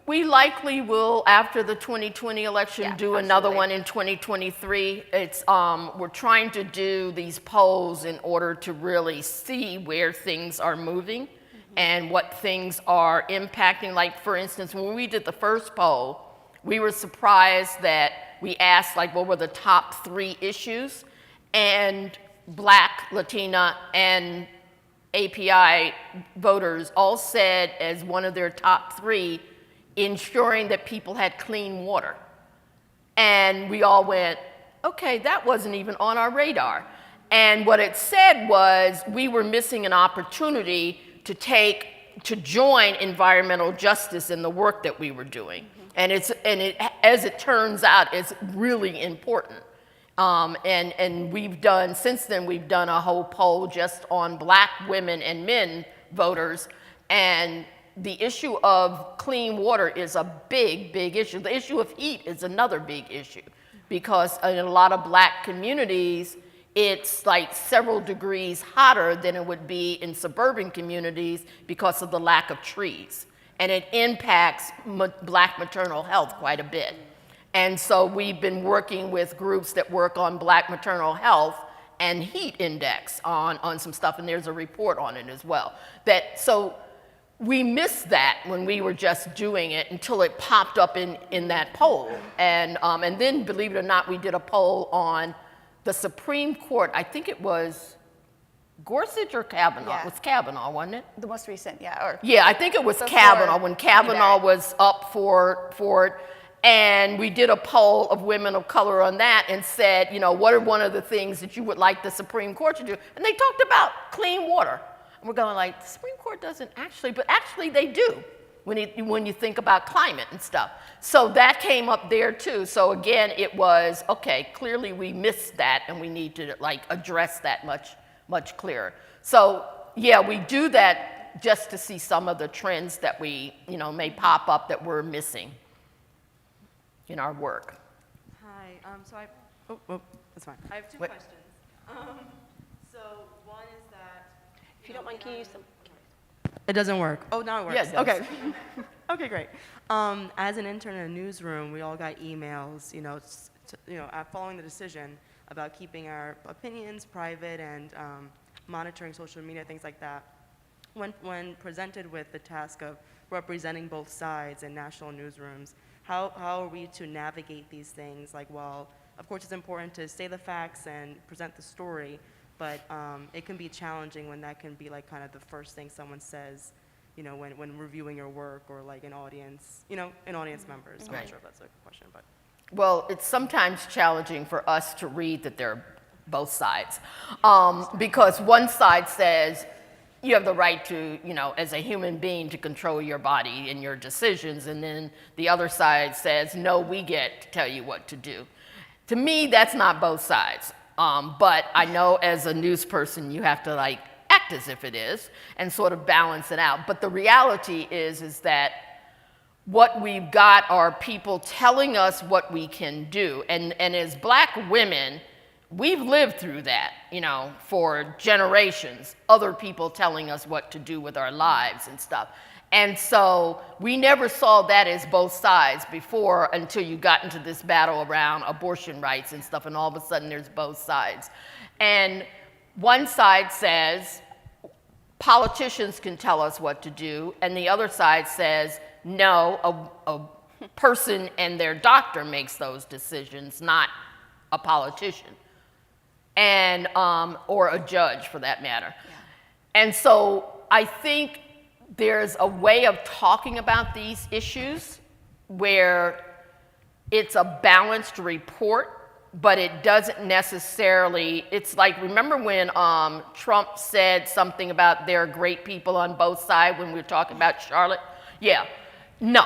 We likely will, after the 2020 election, do another one in 2023. We're trying to do these polls in order to really see where things are moving and what things are impacting. Like, for instance, when we did the first poll, we were surprised that we asked, what were the top 3 issues? And Black, Latina, and API voters all said as one of their top 3, ensuring that people had clean water. And we all went, okay, that wasn't even on our radar. And what it said was we were missing an opportunity to join environmental justice in the work that we were doing. And as it turns out, it's really important. And since then we've done a whole poll just on Black women and men voters, and the issue of clean water is a big, big issue. The issue of heat is another big issue, because in a lot of Black communities, it's several degrees hotter than it would be in suburban communities because of the lack of trees. And it impacts Black maternal health quite a bit. And so we've been working with groups that work on Black maternal health and heat index on some stuff, and there's a report on it as well. So we missed that when we were just doing it until it popped up in that poll. And then, believe it or not, we did a poll on the Supreme Court. I think it was Gorsuch or Kavanaugh? Yeah. It was Kavanaugh, wasn't it? The most recent, Yeah, I think it was Kavanaugh, when Kavanaugh was up for it. And we did a poll of women of color on that and said, what are one of the things that you would like the Supreme Court to do? And they talked about clean water. And we're going the Supreme Court doesn't actually, but actually they do when you think about climate and stuff. So that came up there too. So again, it was, okay, clearly we missed that and we need to address that much clearer. So yeah, we do that just to see some of the trends that we, may pop up that we're missing in our work. Hi, that's fine. I have 2 questions. So one is that, If you don't mind, can you use some? it doesn't work. Oh, now it works. Yes, it does. Okay. Okay, great. As an intern in a newsroom, we all got emails, following the decision about keeping our opinions private and monitoring social media, things like that. When presented with the task of representing both sides in national newsrooms, how are we to navigate these things? Well, of course, it's important to say the facts and present the story, but it can be challenging when that can be kind of the first thing someone says you know, when reviewing your work or like an audience, you know, an audience members. I'm Right. not sure if that's a question, but. Well, it's sometimes challenging for us to read that they're both sides, because one side says you have the right to, you know, as a human being, to control your body and your decisions, and then the other side says, no, we get to tell you what to do. To me, that's not both sides, but I know as a news person, you have to like act as if it is and sort of balance it out. But the reality is that what we've got are people telling us what we can do, and as Black women, we've lived through that, you know, for generations, other people telling us what to do with our lives and stuff. And so we never saw that as both sides before until you got into this battle around abortion rights and stuff, and all of a sudden there's both sides. And one side says, politicians can tell us what to do, and the other side says, no, a person and their doctor makes those decisions, not a politician. And or a judge for that matter. Yeah. And so I think there's a way of talking about these issues where it's a balanced report, but it doesn't necessarily, it's like, remember when Trump said something about there are great people on both sides when we were talking about Charlotte? Yeah, no,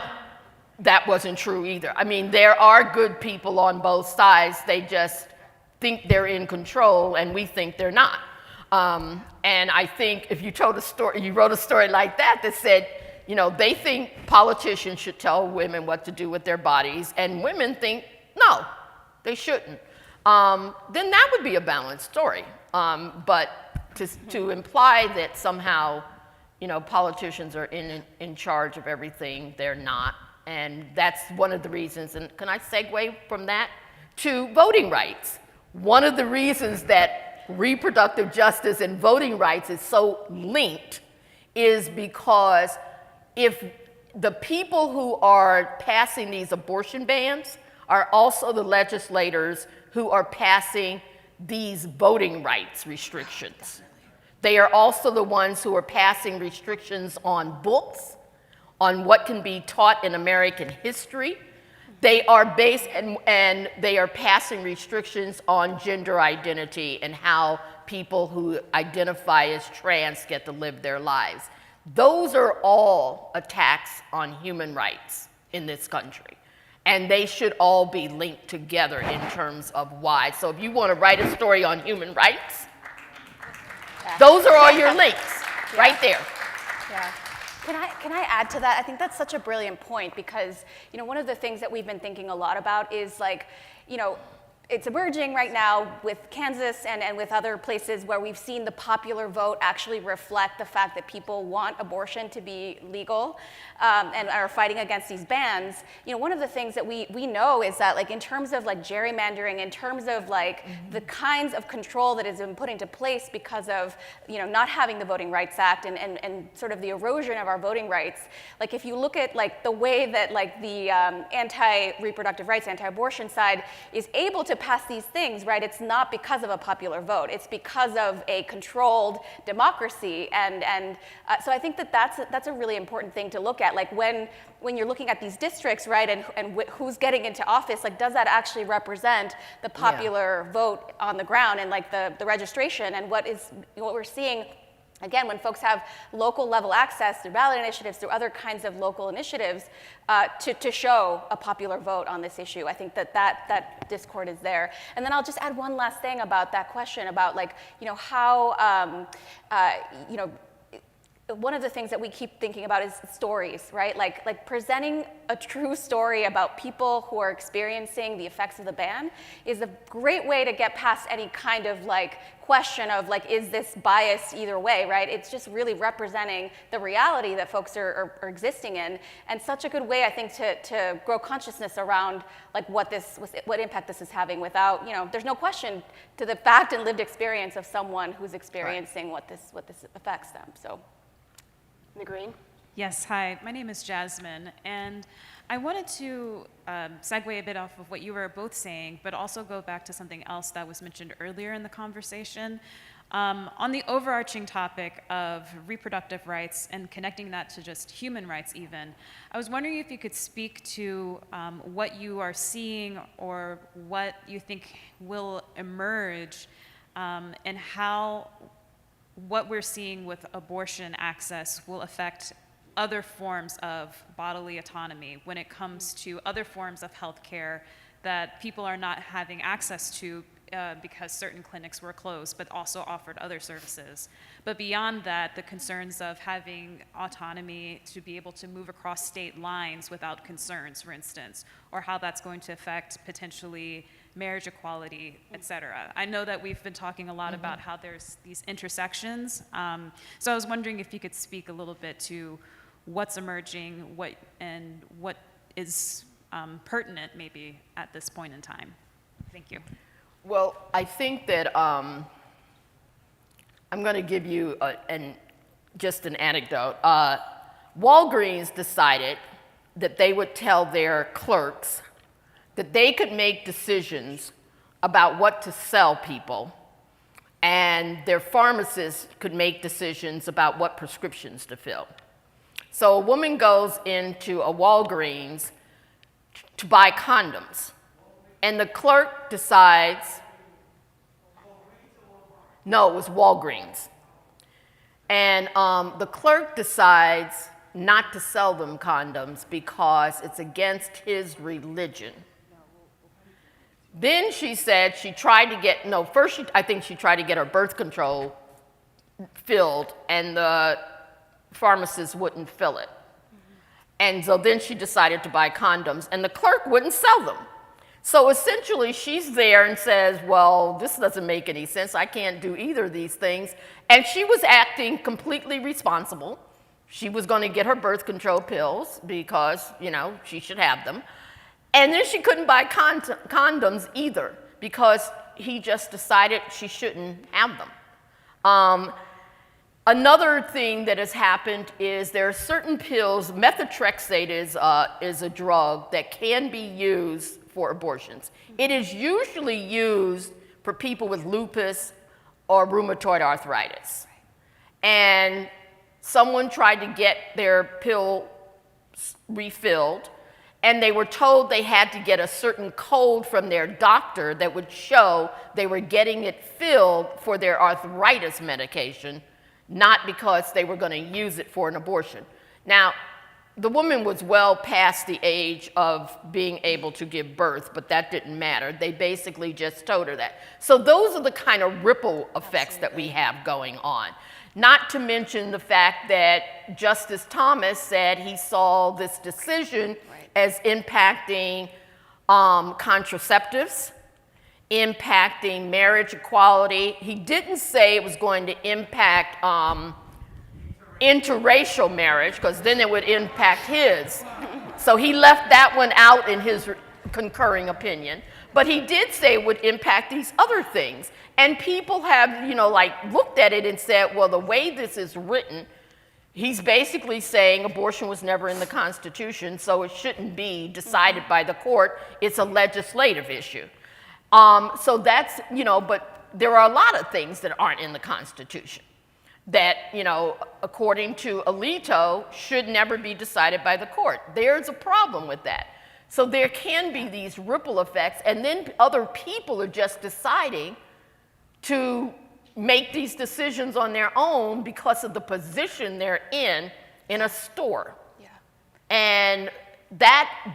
that wasn't true either. I mean, there are good people on both sides, they just think they're in control, and we think they're not. And I think if you told a story, you wrote a story like that that said, you know, they think politicians should tell women what to do with their bodies, and women think, no, they shouldn't. Then that would be a balanced story. But to imply that somehow, you know, politicians are in charge of everything, they're not. And that's one of the reasons, and can I segue from that to voting rights? One of the reasons that reproductive justice and voting rights is so linked is because if the people who are passing these abortion bans are also the legislators who are passing these voting rights restrictions. They are also the ones who are passing restrictions on books, on what can be taught in American history. They are based, and they are passing restrictions on gender identity and how people who identify as trans get to live their lives. Those are all attacks on human rights in this country. And they should all be linked together in terms of why. So if you want to write a story on human rights, those are all your links right there. Yeah. Can I add to that? I think that's such a brilliant point because, you know, one of the things that we've been thinking a lot about is like, you know, it's emerging right now with Kansas and with other places where we've seen the popular vote actually reflect the fact that people want abortion to be legal and are fighting against these bans. You know, one of the things that we know is that like in terms of like gerrymandering, in terms of like the kinds of control that has been put into place because of, you know, not having the Voting Rights Act and sort of the erosion of our voting rights, like if you look at like the way that like the anti-reproductive rights, anti-abortion side is able to pass these things, right? It's not because of a popular vote. It's because of a controlled democracy. And so I think that that's a really important thing to look at. Like when you're looking at these districts, right, and who's getting into office, like does that actually represent the popular vote on the ground and like the registration and what we're seeing. Again, when folks have local level access through ballot initiatives, through other kinds of local initiatives, to show a popular vote on this issue, I think that discord is there. And then I'll just add one last thing about that question about like, you know, how, you know, one of the things that we keep thinking about is stories, right? Like presenting a true story about people who are experiencing the effects of the ban is a great way to get past any kind of like question of like, is this biased either way, right? It's just really representing the reality that folks are existing in, and such a good way, I think, to grow consciousness around like what impact this is having without, you know, there's no question to the fact and lived experience of someone who's experiencing what this affects them, so. In the green? Yes, hi, my name is Jasmine, and I wanted to segue a bit off of what you were both saying, but also go back to something else that was mentioned earlier in the conversation. On the overarching topic of reproductive rights and connecting that to just human rights even, I was wondering if you could speak to what you are seeing or what you think will emerge and how what we're seeing with abortion access will affect other forms of bodily autonomy when it comes to other forms of health care that people are not having access to because certain clinics were closed, but also offered other services. But beyond that, the concerns of having autonomy to be able to move across state lines without concerns, for instance, or how that's going to affect potentially marriage equality, et cetera. I know that we've been talking a lot about how there's these intersections. So I was wondering if you could speak a little bit to what's emerging, what is pertinent maybe at this point in time. Thank you. Well, I think that I'm going to give you just an anecdote. Walgreens decided that they would tell their clerks that they could make decisions about what to sell people, and their pharmacists could make decisions about what prescriptions to fill. So a woman goes into a Walgreens to buy condoms, and the clerk decides, no, it was Walgreens. And the clerk decides not to sell them condoms because it's against his religion. Then she said she tried to get, I think she tried to get her birth control filled, and the pharmacist wouldn't fill it. And so then she decided to buy condoms, and the clerk wouldn't sell them. So essentially, she's there and says, well, this doesn't make any sense. I can't do either of these things. And she was acting completely responsible. She was going to get her birth control pills because, she should have them. And then she couldn't buy condoms either because he just decided she shouldn't have them. Another thing that has happened is there are certain pills, methotrexate is a drug that can be used for abortions. It is usually used for people with lupus or rheumatoid arthritis. And someone tried to get their pill refilled, and they were told they had to get a certain code from their doctor that would show they were getting it filled for their arthritis medication, not because they were going to use it for an abortion. Now, the woman was well past the age of being able to give birth, but that didn't matter. They basically just told her that. So those are the kind of ripple effects that we have going on. Not to mention the fact that Justice Thomas said he saw this decision as impacting contraceptives, impacting marriage equality. He didn't say it was going to impact interracial marriage, because then it would impact his. So he left that one out in his concurring opinion. But he did say it would impact these other things. And people have, looked at it and said, well, the way this is written, he's basically saying abortion was never in the Constitution, so it shouldn't be decided by the court. It's a legislative issue. So that's, but there are a lot of things that aren't in the Constitution that, according to Alito, should never be decided by the court. There's a problem with that. So there can be these ripple effects, and then other people are just deciding to make these decisions on their own because of the position they're in a store. Yeah. And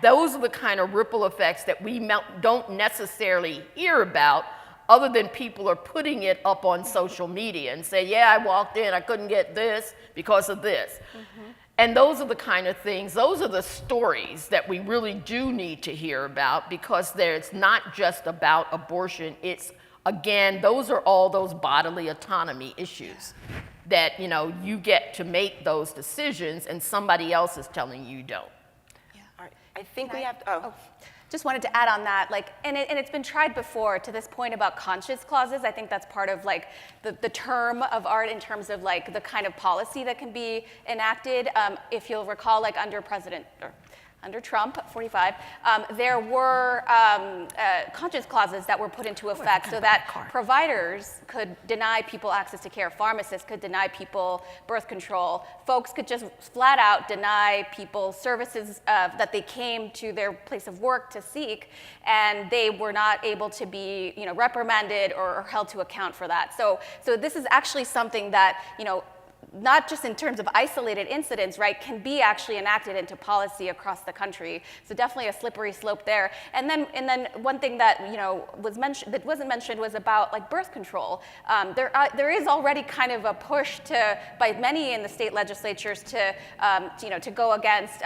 those are the kind of ripple effects that we don't necessarily hear about, other than people are putting it up on social media and say, yeah, I walked in, I couldn't get this because of this. And those are the kind of things, those are the stories that we really do need to hear about, because it's not just about abortion. It's, again, those are all those bodily autonomy issues that, you get to make those decisions and somebody else is telling you don't. Yeah. All right. I think we have to, Just wanted to add on that, and it's been tried before to this point about conscious clauses. I think that's part of the term of art in terms of the kind of policy that can be enacted. If you'll recall, under under Trump, 45, there were conscience clauses that were put into effect so that providers could deny people access to care, pharmacists could deny people birth control, folks could just flat out deny people services that they came to their place of work to seek, and they were not able to be, reprimanded or held to account for that. So this is actually something that, not just in terms of isolated incidents, right, can be actually enacted into policy across the country. So definitely a slippery slope there. And then one thing that was mentioned that wasn't mentioned was about like birth control. There is already kind of a push by many in the state legislatures to go against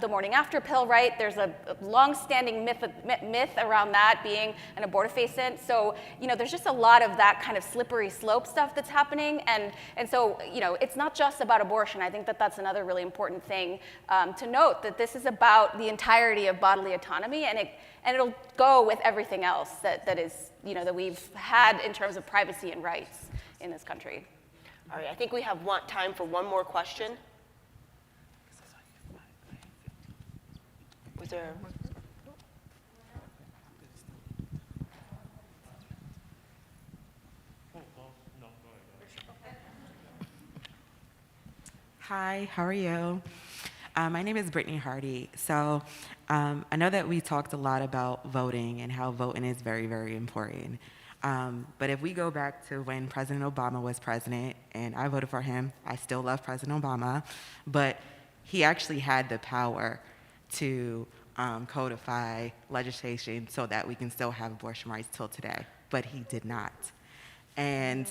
the morning after pill, right? There's a long-standing myth around that being an abortifacient. So there's just a lot of that kind of slippery slope stuff that's happening, and so it's not just about abortion. I think that that's another really important thing to note, that this is about the entirety of bodily autonomy, and it'll go with everything else that is, that we've had in terms of privacy and rights in this country. All right, I think we have time for one more question. Was there? Hi, how are you? My name is Brittany Hardy. So I know that we talked a lot about voting and how voting is very, very important. But if we go back to when President Obama was president, and I voted for him, I still love President Obama, but he actually had the power to codify legislation so that we can still have abortion rights till today, but he did not. And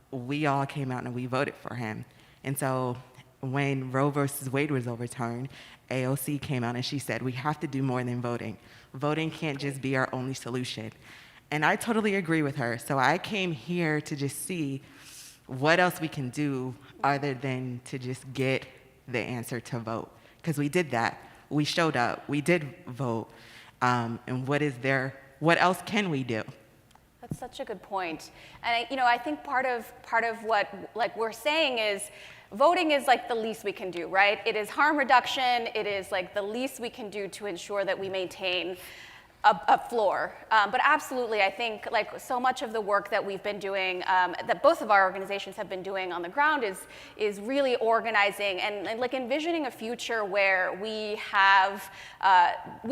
we all came out and we voted for him. And so when Roe versus Wade was overturned, AOC came out and she said, we have to do more than voting. Voting can't just be our only solution. And I totally agree with her. So I came here to just see what else we can do other than to just get the answer to vote. Because we did that. We showed up. We did vote. And what else can we do? That's such a good point. And I think part of what we're saying is voting is like the least we can do, right? It is harm reduction. It is like the least we can do to ensure that we maintain a floor. But absolutely, I think like so much of the work that we've been doing, that both of our organizations have been doing on the ground is really organizing and like envisioning a future where we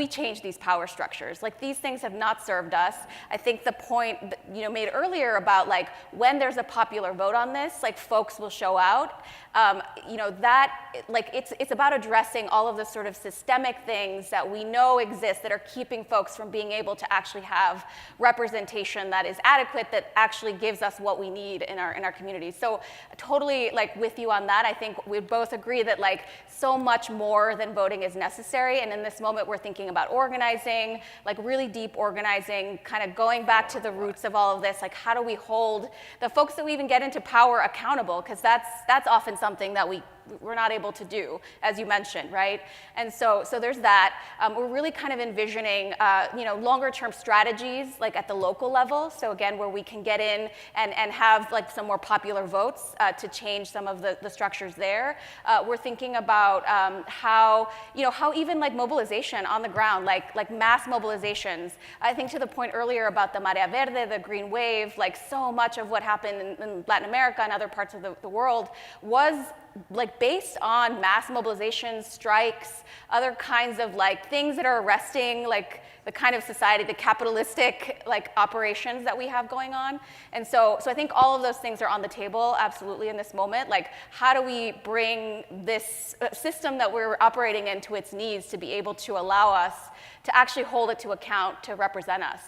change these power structures. Like these things have not served us. I think the point that, made earlier about like when there's a popular vote on this, like folks will show out. It's about addressing all of the sort of systemic things that we know exist that are keeping folks from being able to actually have representation that is adequate, that actually gives us what we need in our communities. So totally like with you on that. I think we both agree that like so much more than voting is necessary. And in this moment, we're thinking about organizing, like really deep organizing, kind of going back to the roots of all of this. Like how do we hold the folks that we even get into power accountable? Because that's often something that we're not able to do, as you mentioned, right? And so there's that. We're really kind of envisioning, longer term strategies, like at the local level. So again, where we can get in and have like some more popular votes to change some of the structures there. We're thinking about how even like mobilization on the ground, like mass mobilizations. I think to the point earlier about the Marea Verde, the Green Wave, like so much of what happened in Latin America and other parts of the world was like based on mass mobilizations, strikes, other kinds of like things that are arresting like the kind of society, the capitalistic like operations that we have going on. And so I think all of those things are on the table absolutely in this moment. Like how do we bring this system that we're operating in to its needs to be able to allow us to actually hold it to account to represent us.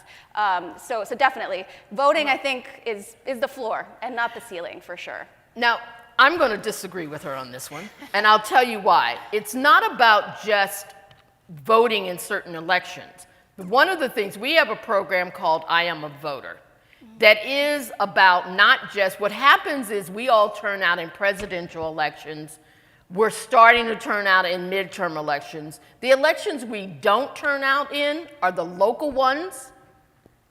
So definitely voting I think is the floor and not the ceiling for sure. Now, I'm going to disagree with her on this one, and I'll tell you why. It's not about just voting in certain elections. One of the things, we have a program called I Am a Voter that is about not just, what happens is we all turn out in presidential elections. We're starting to turn out in midterm elections. The elections we don't turn out in are the local ones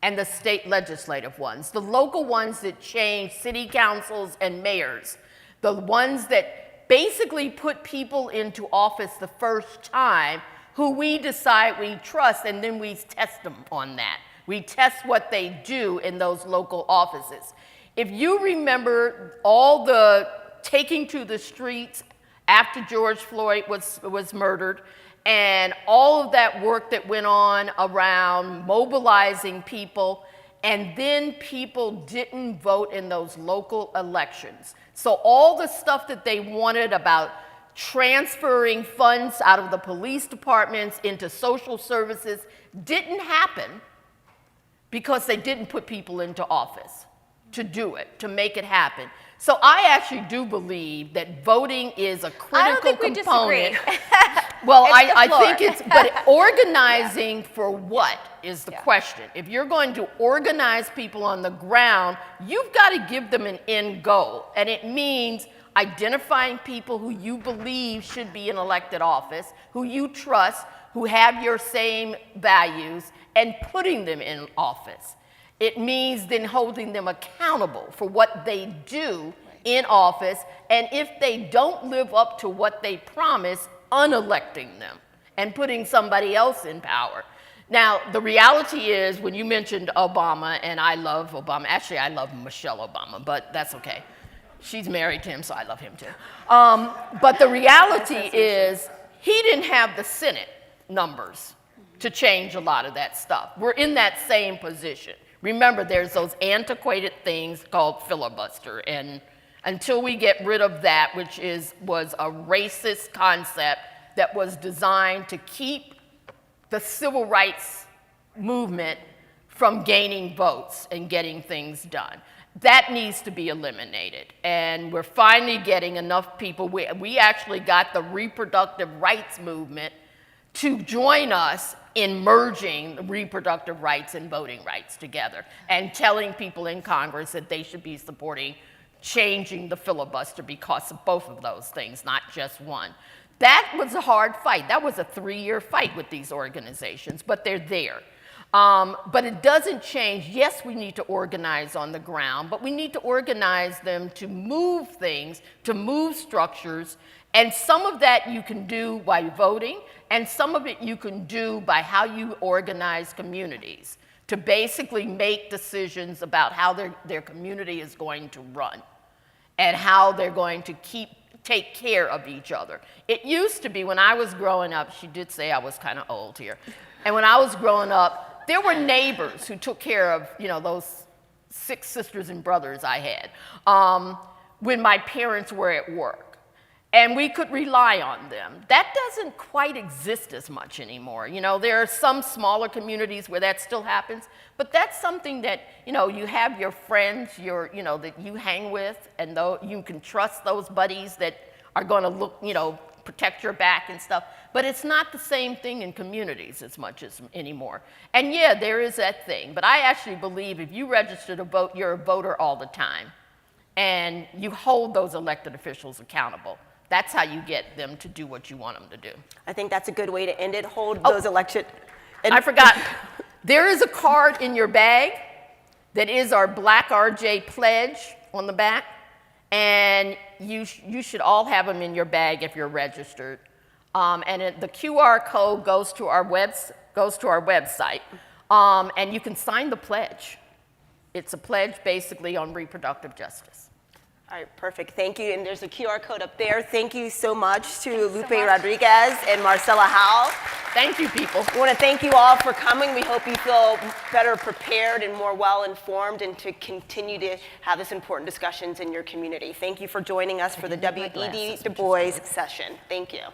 and the state legislative ones. The local ones that change city councils and mayors. The ones that basically put people into office the first time who we decide we trust, and then we test them on that. We test what they do in those local offices. If you remember all the taking to the streets after George Floyd was murdered, and all of that work that went on around mobilizing people, and then people didn't vote in those local elections. So all the stuff that they wanted about transferring funds out of the police departments into social services didn't happen because they didn't put people into office to do it, to make it happen. So I actually do believe that voting is a critical component. Well, I think it's, but organizing for what is the question. If you're going to organize people on the ground, you've got to give them an end goal. And it means identifying people who you believe should be in elected office, who you trust, who have your same values, and putting them in office. It means then holding them accountable for what they do in office, and if they don't live up to what they promise, unelecting them and putting somebody else in power. Now, the reality is, when you mentioned Obama, and I love Obama, actually I love Michelle Obama, but that's okay. She's married to him, so I love him too. But the reality is, he didn't have the Senate numbers to change a lot of that stuff. We're in that same position. Remember, there's those antiquated things called filibuster, and until we get rid of that, which was a racist concept that was designed to keep the civil rights movement from gaining votes and getting things done. That needs to be eliminated, and we're finally getting enough people. We actually got the reproductive rights movement to join us in merging reproductive rights and voting rights together and telling people in Congress that they should be supporting changing the filibuster because of both of those things, not just one. That was a hard fight. That was a 3-year fight with these organizations, but they're there. But it doesn't change. Yes, we need to organize on the ground, but we need to organize them to move things, to move structures, and some of that you can do by voting, and some of it you can do by how you organize communities to basically make decisions about how their community is going to run and how they're going to take care of each other. It used to be, when I was growing up, she did say I was kind of old here, and when I was growing up, there were neighbors who took care of, those 6 sisters and brothers I had when my parents were at work. And we could rely on them. That doesn't quite exist as much anymore. There are some smaller communities where that still happens, but that's something that, you have your friends, that you hang with, and you can trust those buddies that are going to look, protect your back and stuff. But it's not the same thing in communities as much as anymore. And yeah, there is that thing. But I actually believe if you register to vote, you're a voter all the time. And you hold those elected officials accountable. That's how you get them to do what you want them to do. I think that's a good way to end it. Hold those election. I forgot. There is a card in your bag that is our Black RJ pledge on the back, and you should all have them in your bag if you're registered. The QR code goes to our website, and you can sign the pledge. It's a pledge basically on reproductive justice. All right, perfect. Thank you. And there's a QR code up there. Thank you so much to Lupe Rodriguez and Marcella Howell. Thank you, people. We want to thank you all for coming. We hope you feel better prepared and more well-informed, and to continue to have this important discussions in your community. Thank you for joining us for the W.E.B. Du Bois session. Thank you.